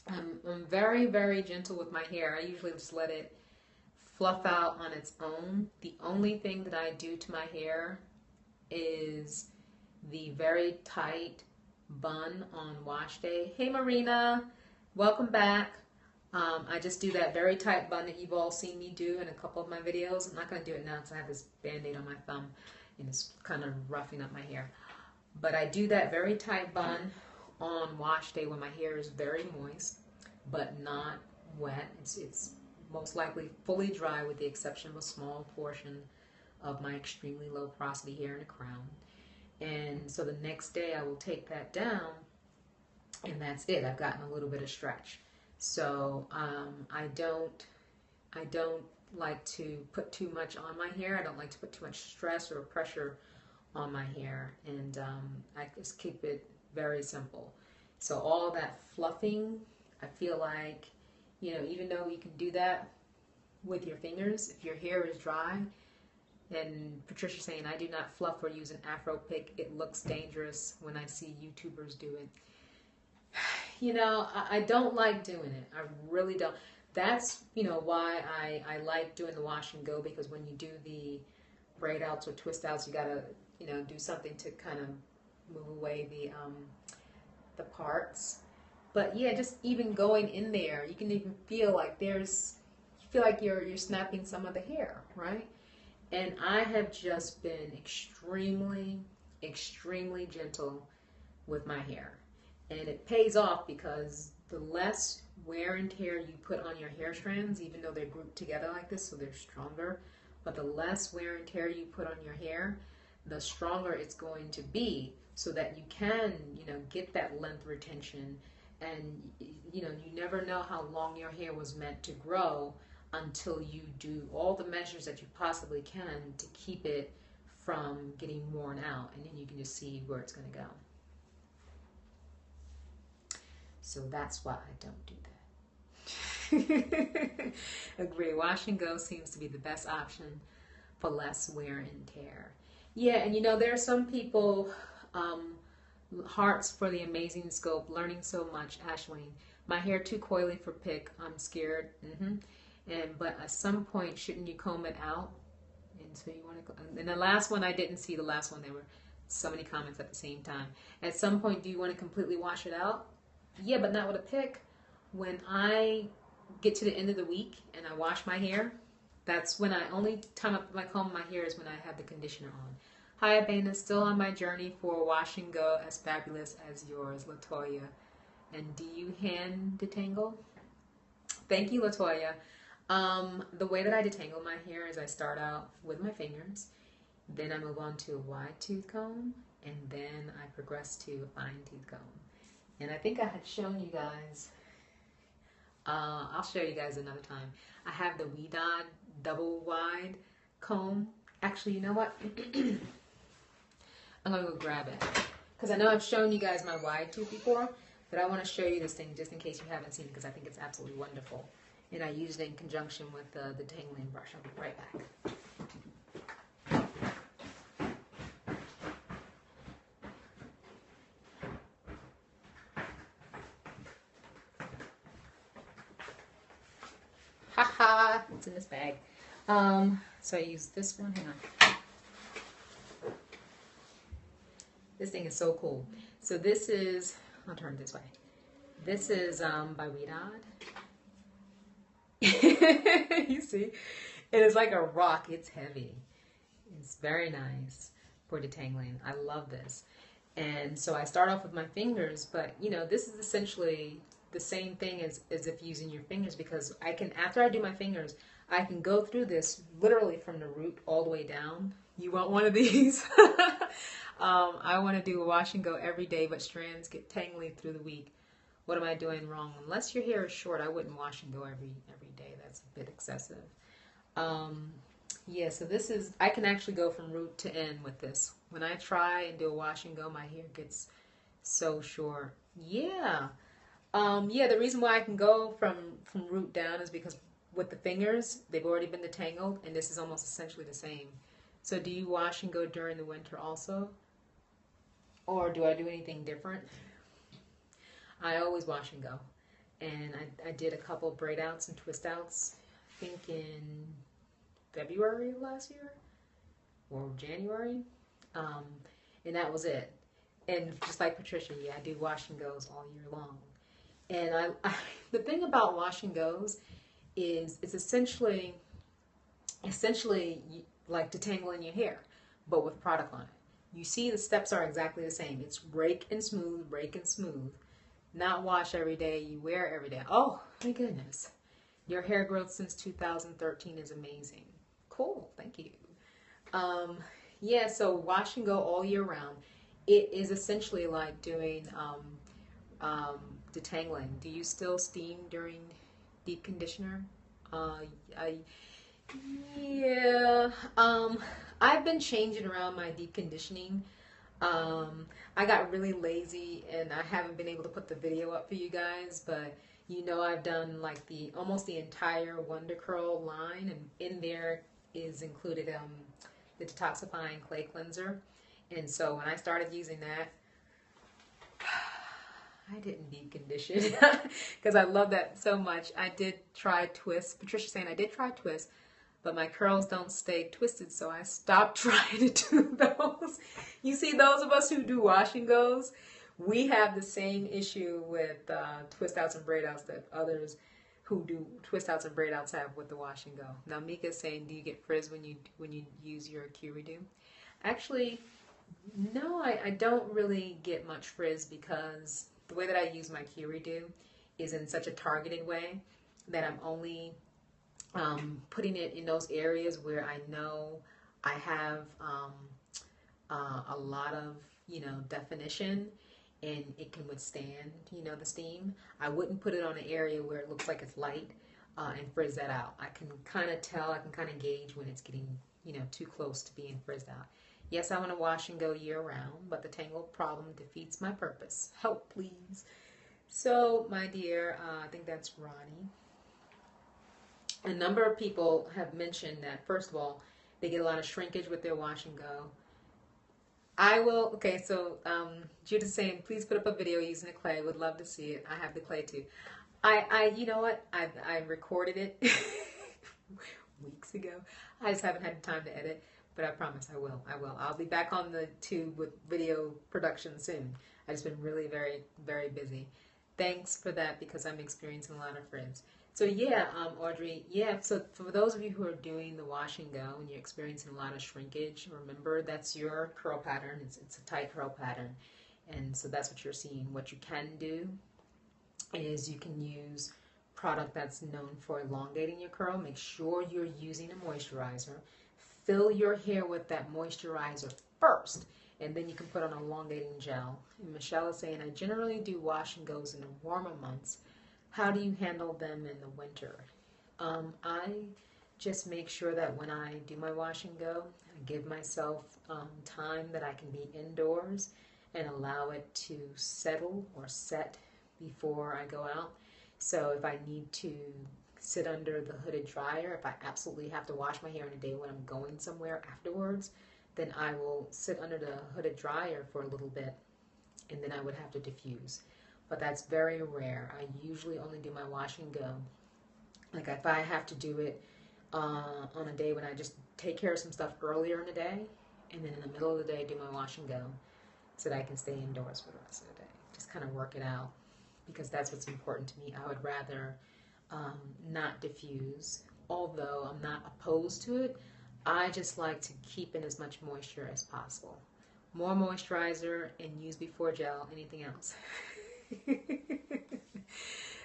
I'm very, very gentle with my hair. I usually just let it fluff out on its own. The only thing that I do to my hair is the very tight bun on wash day. Hey Marina, welcome back. I just do that very tight bun that you've all seen me do in a couple of my videos. I'm not going to do it now because I have this band-aid on my thumb and it's kind of roughing up my hair. But I do that very tight bun on wash day when my hair is very moist but not wet. It's most likely fully dry with the exception of a small portion of my extremely low porosity hair in the crown. And so the next day I will take that down and that's it. I've gotten a little bit of stretch. So I don't like to put too much on my hair. I don't like to put too much stress or pressure on my hair, and I just keep it very simple. So all that fluffing, I feel like, even though you can do that with your fingers, if your hair is dry, and Patricia's saying, I do not fluff or use an Afro Pick. It looks dangerous when I see YouTubers do it. I don't like doing it. I really don't. That's, why I like doing the wash and go, because when you do the braid outs or twist outs, you gotta, do something to kind of move away the parts. But yeah, just even going in there, you can even feel like you feel like you're snapping some of the hair, right? And I have just been extremely, extremely gentle with my hair. And it pays off because the less wear and tear you put on your hair strands, even though they're grouped together like this, so they're stronger, but the less wear and tear you put on your hair, the stronger it's going to be, so that you can, get that length retention. And, you never know how long your hair was meant to grow until you do all the measures that you possibly can to keep it from getting worn out. And then you can just see where it's going to go. So that's why I don't do that. Agree. Wash and go seems to be the best option for less wear and tear. Yeah, and there are some people, hearts for the amazing scope, learning so much. Ashwin, my hair too coily for pick. I'm scared. But at some point, shouldn't you comb it out? And so you want to. And the last one, I didn't see the last one. There were so many comments at the same time. At some point, do you want to completely wash it out? Yeah, but not with a pick. When I get to the end of the week and I wash my hair, that's when only time I comb my hair is when I have the conditioner on. Hi, Abena, still on my journey for wash and go, as fabulous as yours, Latoya. And do you hand detangle? Thank you, Latoya. The way that I detangle my hair is I start out with my fingers, then I move on to a wide tooth comb, and then I progress to a fine tooth comb. And I think I had shown you guys, I'll show you guys another time. I have the Weedod double wide comb. Actually, you know what? I'm going to go grab it. Because I know I've shown you guys my wide tooth before, but I want to show you this thing just in case you haven't seen it, because I think it's absolutely wonderful. And I use it in conjunction with the detangling brush. I'll be right back. Haha, it's in this bag. So I use this one. Hang on. This thing is so cool. So this is, I'll turn it this way. This is by Weedod. You see? It is like a rock. It's heavy. It's very nice for detangling. I love this. And so I start off with my fingers, but you know, this is essentially the same thing as if using your fingers, because I can, after I do my fingers, I can go through this literally from the root all the way down. You want one of these? I want to do a wash and go every day, but strands get tangly through the week. What am I doing wrong? Unless your hair is short, I wouldn't wash and go every day. That's a bit excessive. Yeah, so this is, I can actually go from root to end with this. When I try and do a wash and go, my hair gets so short. Yeah. Yeah, the reason why I can go from root down is because with the fingers, they've already been detangled, and this is almost essentially the same. So do you wash and go during the winter also? Or do I do anything different? I always wash and go. And I did a couple braid outs and twist outs, I think in February of last year or January, and that was it. And just like Patricia, yeah, I do wash and goes all year long. And the thing about wash and goes is it's essentially like detangling your hair, but with product on it. You see, the steps are exactly the same. It's rake and smooth, rake and smooth. Not wash every day, you wear every day. Oh my goodness, your hair growth since 2013 is amazing. Cool, thank you. Yeah, so wash and go all year round. It is essentially like doing detangling. Do you still steam during deep conditioner? Yeah. I've been changing around my deep conditioning. I got really lazy and I haven't been able to put the video up for you guys, but you know I've done like almost the entire Wonder Curl line, and in there is included the detoxifying clay cleanser. And so when I started using that, I didn't deep condition because I love that so much. I did try twist. Patricia's saying I did try twist, but my curls don't stay twisted, so I stopped trying to do those. You see, those of us who do wash and goes, we have the same issue with twist outs and braid outs that others who do twist outs and braid outs have with the wash and go. Now Mika's saying, do you get frizz when you use your Q redo? Actually, no, I don't really get much frizz because the way that I use my Q redo is in such a targeted way that I'm only putting it in those areas where I know I have a lot of, you know, definition and it can withstand, you know, the steam. I wouldn't put it on an area where it looks like it's light and frizz that out. I can kind of tell, I can kind of gauge when it's getting, you know, too close to being frizzed out. Yes, I want to wash and go year round, but the tangle problem defeats my purpose. Help, please. So, my dear, I think that's Ronnie. A number of people have mentioned that, first of all, they get a lot of shrinkage with their wash and go. I will, okay, so Judith's saying, please put up a video using the clay. Would love to see it. I have the clay too. You know what? I recorded it weeks ago. I just haven't had time to edit, but I promise I will. I'll be back on the tube with video production soon. I've just been really very, very busy. Thanks for that because I'm experiencing a lot of frizz. So yeah, Audrey, yeah, so for those of you who are doing the wash and go and you're experiencing a lot of shrinkage, remember that's your curl pattern. It's a tight curl pattern. And so that's what you're seeing. What you can do is you can use product that's known for elongating your curl. Make sure you're using a moisturizer. Fill your hair with that moisturizer first, and then you can put on an elongating gel. And Michelle is saying, I generally do wash and goes in the warmer months. How do you handle them in the winter? I just make sure that when I do my wash and go, I give myself time that I can be indoors and allow it to settle or set before I go out. So if I need to sit under the hooded dryer, if I absolutely have to wash my hair in a day when I'm going somewhere afterwards, then I will sit under the hooded dryer for a little bit and then I would have to diffuse. But that's very rare. I usually only do my wash and go. Like if I have to do it on a day when I just take care of some stuff earlier in the day, and then in the middle of the day do my wash and go, so that I can stay indoors for the rest of the day. Just kind of work it out, because that's what's important to me. I would rather not diffuse, although I'm not opposed to it. I just like to keep in as much moisture as possible. More moisturizer and use before gel, anything else.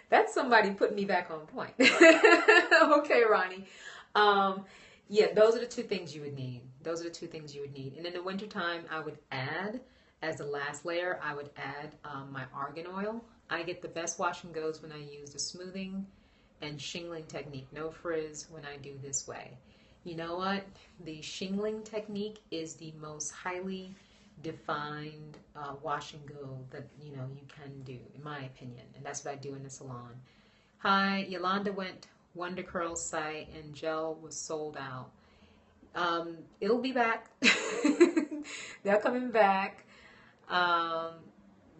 That's somebody putting me back on point. Okay, Ronnie. Yeah, those are the two things you would need. Those are the two things you would need. And in the wintertime, I would add, as the last layer, I would add my argan oil. I get the best wash and goes when I use the smoothing and shingling technique. No frizz when I do this way. You know what? The shingling technique is the most highly defined wash and go that you can do, in my opinion, and that's what I do in the salon. Hi, Yolanda went Wonder Curl site and gel was sold out. It'll be back. They're coming back.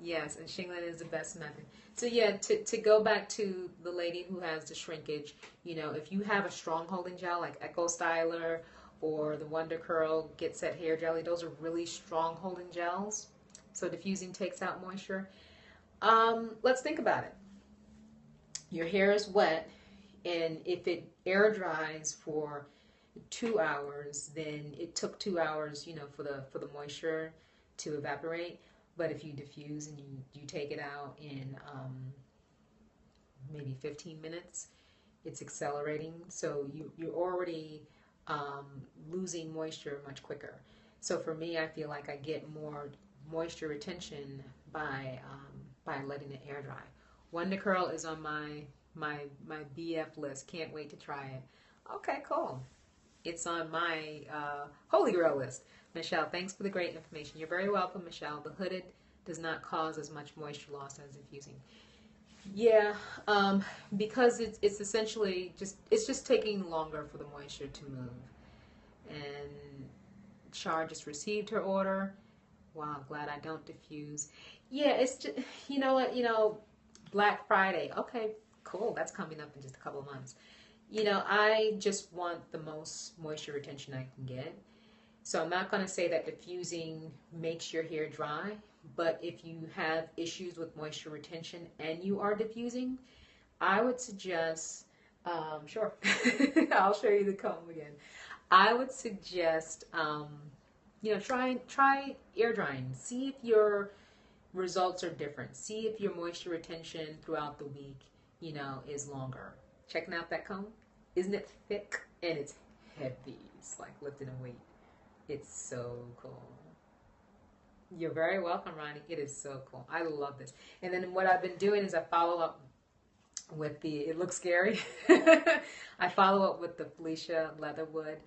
Yes, and shingling is the best method. So yeah, to go back to the lady who has the shrinkage, if you have a strong holding gel like Echo Styler or the Wonder Curl Get Set Hair Jelly, those are really strong holding gels. So diffusing takes out moisture. Let's think about it. Your hair is wet, and if it air dries for 2 hours, then it took 2 hours, for the moisture to evaporate. But if you diffuse and you take it out in maybe 15 minutes, it's accelerating. So you're already losing moisture much quicker. So for me, I feel like I get more moisture retention by letting it air dry. Wonder Curl is on my BF list. Can't wait to try it. Okay, cool. It's on my Holy Grail list. Michelle, thanks for the great information. You're very welcome, Michelle. The hooded does not cause as much moisture loss as diffusing. Yeah, because it's essentially just taking longer for the moisture to move. And Char just received her order. Wow, glad I don't diffuse. Yeah, it's just, you know what, Black Friday. Okay, cool. That's coming up in just a couple of months. I just want the most moisture retention I can get. So I'm not going to say that diffusing makes your hair dry, but if you have issues with moisture retention and you are diffusing, I would suggest, sure, I'll show you the comb again. I would suggest, try air drying. See if your results are different. See if your moisture retention throughout the week, is longer. Checking out that comb? Isn't it thick? And it's heavy. It's like lifting a weight. It's so cool. You're very welcome, Ronnie. It is so cool. I love this. And then what I've been doing is I follow up with it looks scary. I follow up with the Felicia Leatherwood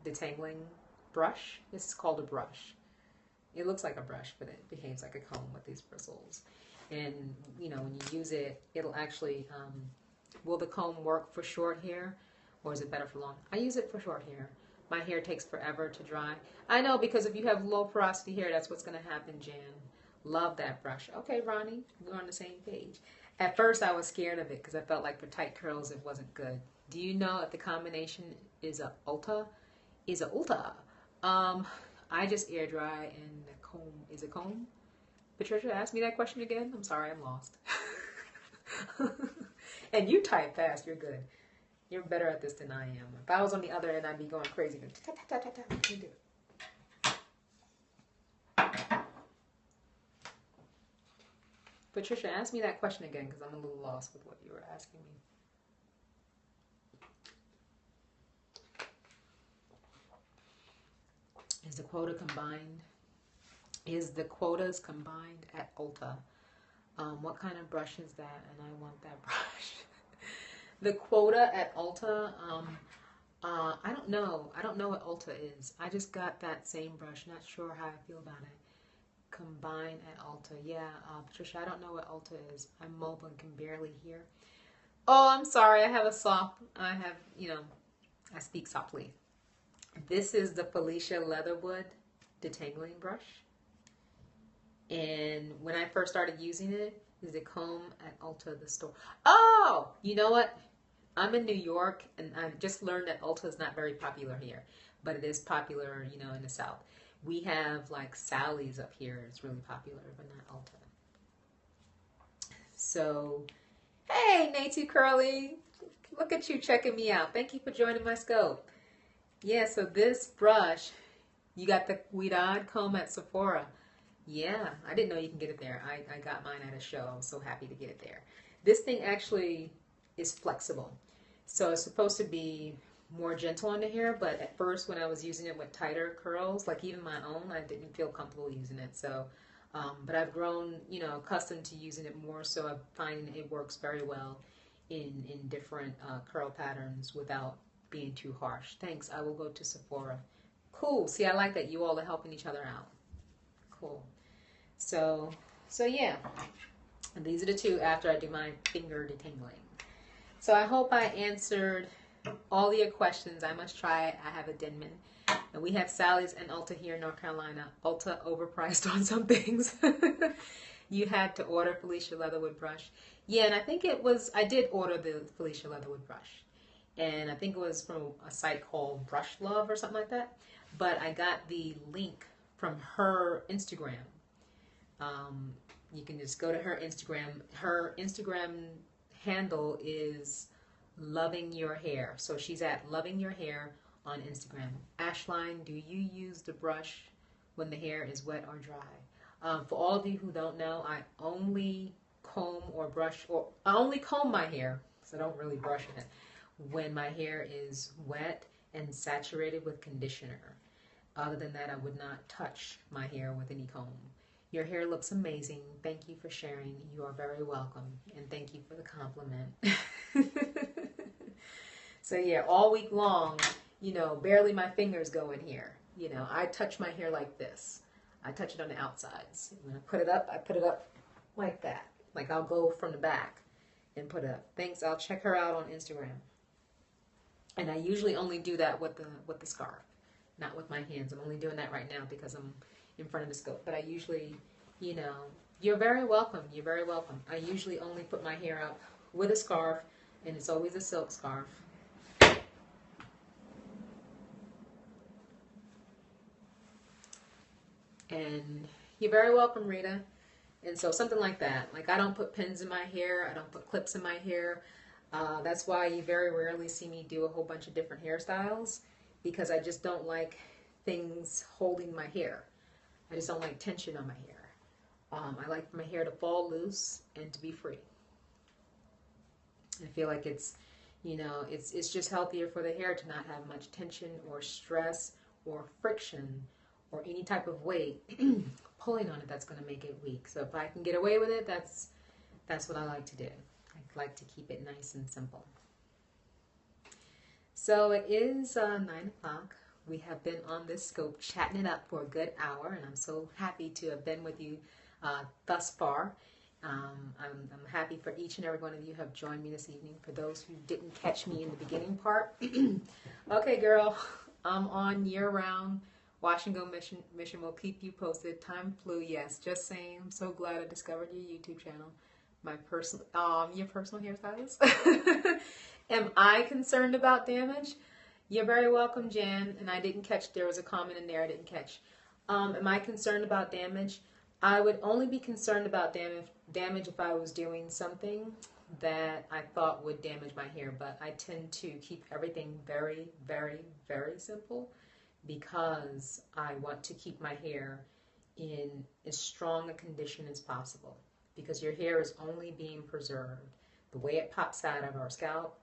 detangling brush. This is called a brush. It looks like a brush, but it behaves like a comb with these bristles. And, when you use it, it'll actually, will the comb work for short hair, or is it better for long? I use it for short hair. My hair takes forever to dry. I know, because if you have low porosity hair, that's what's going to happen, Jan. Love that brush. Okay, Ronnie, we're on the same page. At first, I was scared of it because I felt like for tight curls, it wasn't good. Do you know if the combination is a Ulta? I just air dry, and the comb is a comb. Patricia, ask me that question again. I'm sorry, I'm lost. And you type fast. You're good. You're better at this than I am. If I was on the other end, I'd be going crazy. You do it. Patricia, ask me that question again, because I'm a little lost with what you were asking me. Is the quota combined? Is the quotas combined at Ulta? What kind of brush is that? And I want that brush. The quota at Ulta, I don't know. I don't know what Ulta is. I just got that same brush. Not sure how I feel about it. Combine at Ulta. Yeah, Patricia, I don't know what Ulta is. I'm mobile and can barely hear. Oh, I'm sorry. I speak softly. This is the Felicia Leatherwood detangling brush. And when I first started using it, is a comb at Ulta, the store. Oh, you know what? I'm in New York, and I just learned that Ulta is not very popular here, but it is popular, you know, in the South. We have like Sally's up here. It's really popular, but not Ulta. So, hey, Nate Curly, look at you checking me out. Thank you for joining my scope. Yeah, so this brush, you got the Guidad comb at Sephora. Yeah, I didn't know you can get it there. I got mine at a show. I'm so happy to get it there. This thing actually is flexible. So it's supposed to be more gentle on the hair, but at first when I was using it with tighter curls, like even my own, I didn't feel comfortable using it. So, but I've grown, you know, accustomed to using it more, so I'm finding it works very well in different curl patterns without being too harsh. Thanks. I will go to Sephora. Cool. See, I like that you all are helping each other out. Cool. So yeah. And these are the two after I do my finger detangling. So I hope I answered all of your questions. I must try it. I have a Denman. And we have Sally's and Ulta here in North Carolina. Ulta overpriced on some things. You had to order Felicia Leatherwood brush. Yeah, and I think it was, I did order the Felicia Leatherwood brush. And I think it was from a site called Brush Love or something like that. But I got the link from her Instagram. You can just go to her Instagram. Her Instagram handle is Loving Your Hair. So she's at Loving Your Hair on Instagram. Ashline, do you use the brush when the hair is wet or dry? For all of you who don't know, I only comb or brush, or I only comb my hair, so I don't really brush it, when my hair is wet and saturated with conditioner. Other than that, I would not touch my hair with any comb. Your hair looks amazing. Thank you for sharing. You are very welcome. And thank you for the compliment. So yeah, all week long, you know, barely my fingers go in here. You know, I touch my hair like this. I touch it on the outsides. When I put it up like that. Like I'll go from the back and put it up. Thanks. I'll check her out on Instagram. And I usually only do that with the scarf, not with my hands. I'm only doing that right now because I'm in front of the scope. But I usually, you know, you're very welcome. You're very welcome. I usually only put my hair up with a scarf, and it's always a silk scarf. And you're very welcome, Rita. And so something like that. Like I don't put pins in my hair. I don't put clips in my hair. That's why you very rarely see me do a whole bunch of different hairstyles, because I just don't like things holding my hair. I just don't like tension on my hair. I like my hair to fall loose and to be free. I feel like it's, you know, it's just healthier for the hair to not have much tension or stress or friction or any type of weight pulling on it that's going to make it weak. So if I can get away with it, that's what I like to do. I like to keep it nice and simple. So it is 9 o'clock. We have been on this scope chatting it up for a good hour, and I'm so happy to have been with you thus far. I'm happy for each and every one of you who have joined me this evening. For those who didn't catch me in the beginning part, okay, girl, I'm on year-round wash and go mission. Will keep you posted. Time flew, yes. Just saying. I'm so glad I discovered your YouTube channel. Your personal hairstylist. Am I concerned about damage? You're very welcome, Jan. And I didn't catch, there was a comment in there I didn't catch. Am I concerned about damage? I would only be concerned about damage if I was doing something that I thought would damage my hair. But I tend to keep everything very, very, very simple, because I want to keep my hair in as strong a condition as possible, because your hair is only being preserved. The way it pops out of our scalp,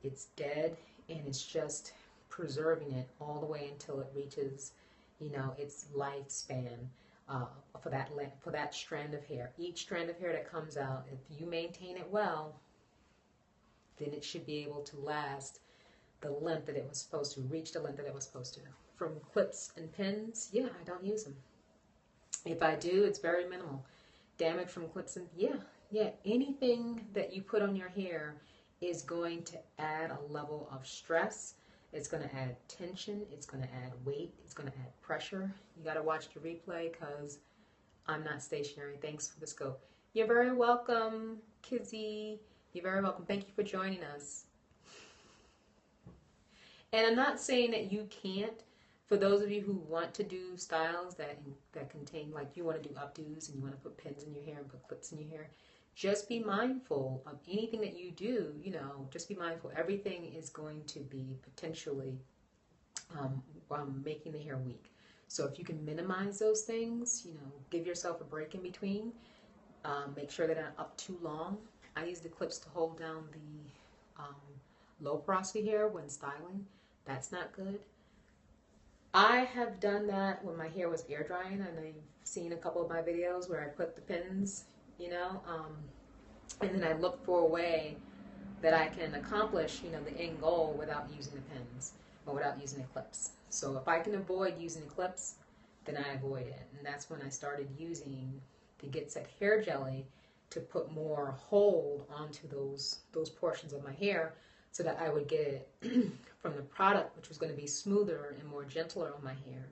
it's dead, and it's just preserving it all the way until it reaches, you know, its lifespan for that strand of hair. Each strand of hair that comes out, if you maintain it well, then it should be able to last the length that it was supposed to, reach the length that it was supposed to. From clips and pins, yeah, I don't use them. If I do, it's very minimal. Damage from clips and, yeah, anything that you put on your hair is going to add a level of stress. It's going to add tension. It's going to add weight. It's going to add pressure. You got to watch the replay, because I'm not stationary. Thanks for the scope. You're very welcome, Kizzy. You're very welcome. Thank you for joining us. And I'm not saying that you can't. For those of you who want to do styles that contain, like you want to do updos and you want to put pins in your hair and put clips in your hair, just be mindful of anything that you do. You know, just be mindful. Everything is going to be potentially making the hair weak. So if you can minimize those things, you know, give yourself a break in between. Make sure they're not up too long. I use the clips to hold down the low porosity hair when styling. That's not good. I have done that when my hair was air drying, and I've seen a couple of my videos where I put the pins, you know, and then I look for a way that I can accomplish, you know, the end goal without using the pins or without using the clips. So if I can avoid using the clips, then I avoid it. And that's when I started using the Get Set hair jelly to put more hold onto those portions of my hair, so that I would get it from the product, which was going to be smoother and more gentler on my hair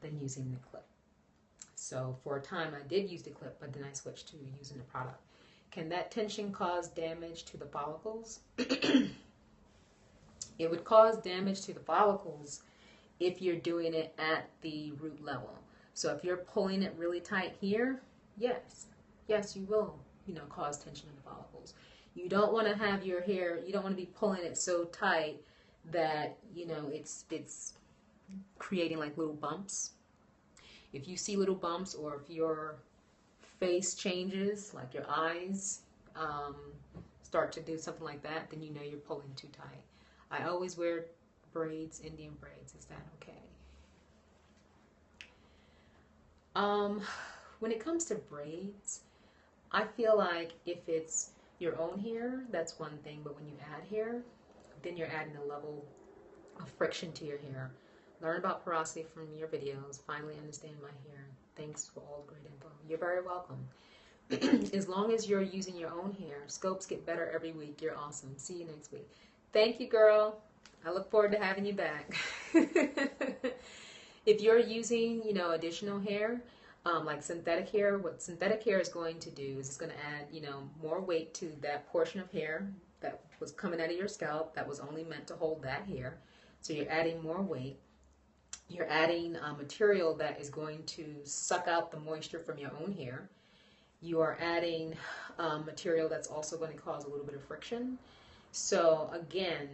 than using the clip. So for a time I did use the clip, but then I switched to using the product. Can that tension cause damage to the follicles? It would cause damage to the follicles if you're doing it at the root level. So if you're pulling it really tight here, yes, you will, you know, cause tension in the follicles. You don't want to have your hair, you don't want to be pulling it so tight that, you know, it's creating like little bumps. If you see little bumps, or if your face changes, like your eyes start to do something like that, then you know you're pulling too tight. I always wear braids, Indian braids. Is that okay? When it comes to braids, I feel like if it's your own hair, that's one thing, but when you add hair, then you're adding a level of friction to your hair. Learn about porosity from your videos. Finally understand my hair. Thanks for all the great info. You're very welcome. As long as you're using your own hair, scopes get better every week. You're awesome. See you next week. Thank you, girl. I look forward to having you back. If you're using, you know, additional hair, like synthetic hair, what synthetic hair is going to do is it's going to add, you know, more weight to that portion of hair that was coming out of your scalp that was only meant to hold that hair. So you're adding more weight. You're adding material that is going to suck out the moisture from your own hair. You are adding material that's also going to cause a little bit of friction. So again,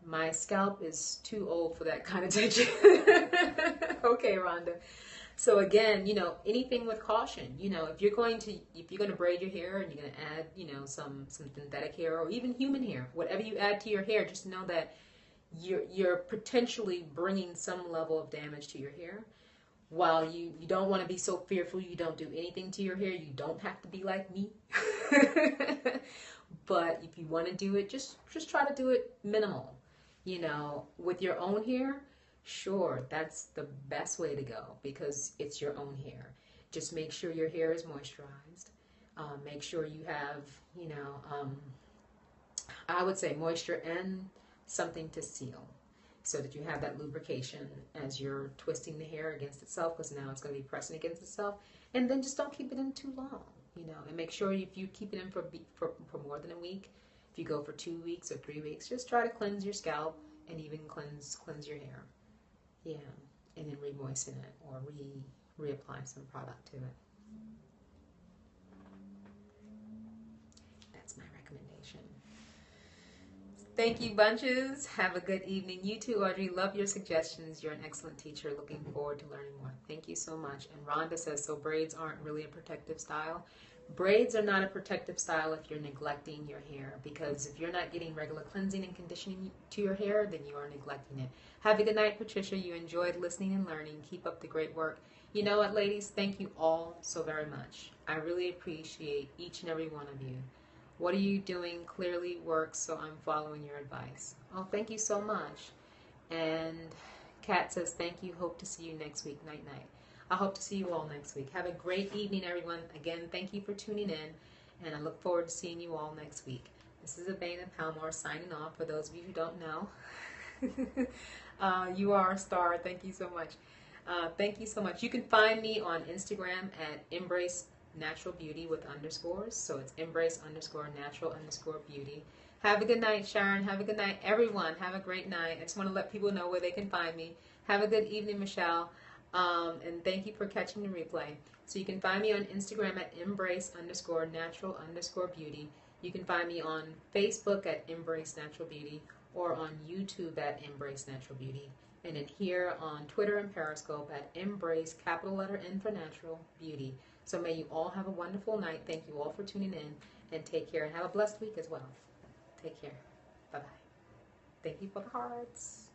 my scalp is too old for that kind of tension. Okay, Rhonda. So again, you know, anything with caution. You know, if you're going to braid your hair and you're going to add, you know, some synthetic hair or even human hair, whatever you add to your hair, just know that you're potentially bringing some level of damage to your hair. While you don't want to be so fearful you don't do anything to your hair, you don't have to be like me. But if you want to do it, just try to do it minimal. You know, with your own hair, sure, that's the best way to go because it's your own hair. Just make sure your hair is moisturized. Make sure you have, you know, I would say moisture and something to seal so that you have that lubrication as you're twisting the hair against itself, because now it's going to be pressing against itself. And then just don't keep it in too long, you know, and make sure if you keep it in for more than a week, if you go for 2 weeks or 3 weeks, just try to cleanse your scalp and even cleanse your hair. Yeah, and then re-moisten it or reapply some product to it. That's my recommendation. Thank you, bunches. Have a good evening. You too, Audrey. Love your suggestions. You're an excellent teacher. Looking forward to learning more. Thank you so much. And Rhonda says, so braids aren't really a protective style. Braids are not a protective style if you're neglecting your hair, because if you're not getting regular cleansing and conditioning to your hair, then you are neglecting it. Have a good night, Patricia. You enjoyed listening and learning. Keep up the great work. You know what, ladies? Thank you all so very much. I really appreciate each and every one of you. What are you doing clearly works, so I'm following your advice. Oh, thank you so much. And Kat says, thank you. Hope to see you next week. Night, night. I hope to see you all next week. Have a great evening, everyone. Again, thank you for tuning in, and I look forward to seeing you all next week. This is Abena Palmore signing off. For those of you who don't know, you are a star. Thank you so much. Thank you so much. You can find me on Instagram at Embrace Natural Beauty with underscores. So it's Embrace_Natural_Beauty. Have a good night, Sharon. Have a good night, everyone. Have a great night. I just want to let people know where they can find me. Have a good evening, Michelle. And thank you for catching the replay. So you can find me on Instagram at embrace_natural_beauty. You can find me on Facebook at Embrace Natural Beauty or on YouTube at Embrace Natural Beauty. And then here on Twitter and Periscope at Embrace, capital letter N for Natural Beauty. So may you all have a wonderful night. Thank you all for tuning in, and take care, and have a blessed week as well. Take care. Bye-bye. Thank you for the hearts.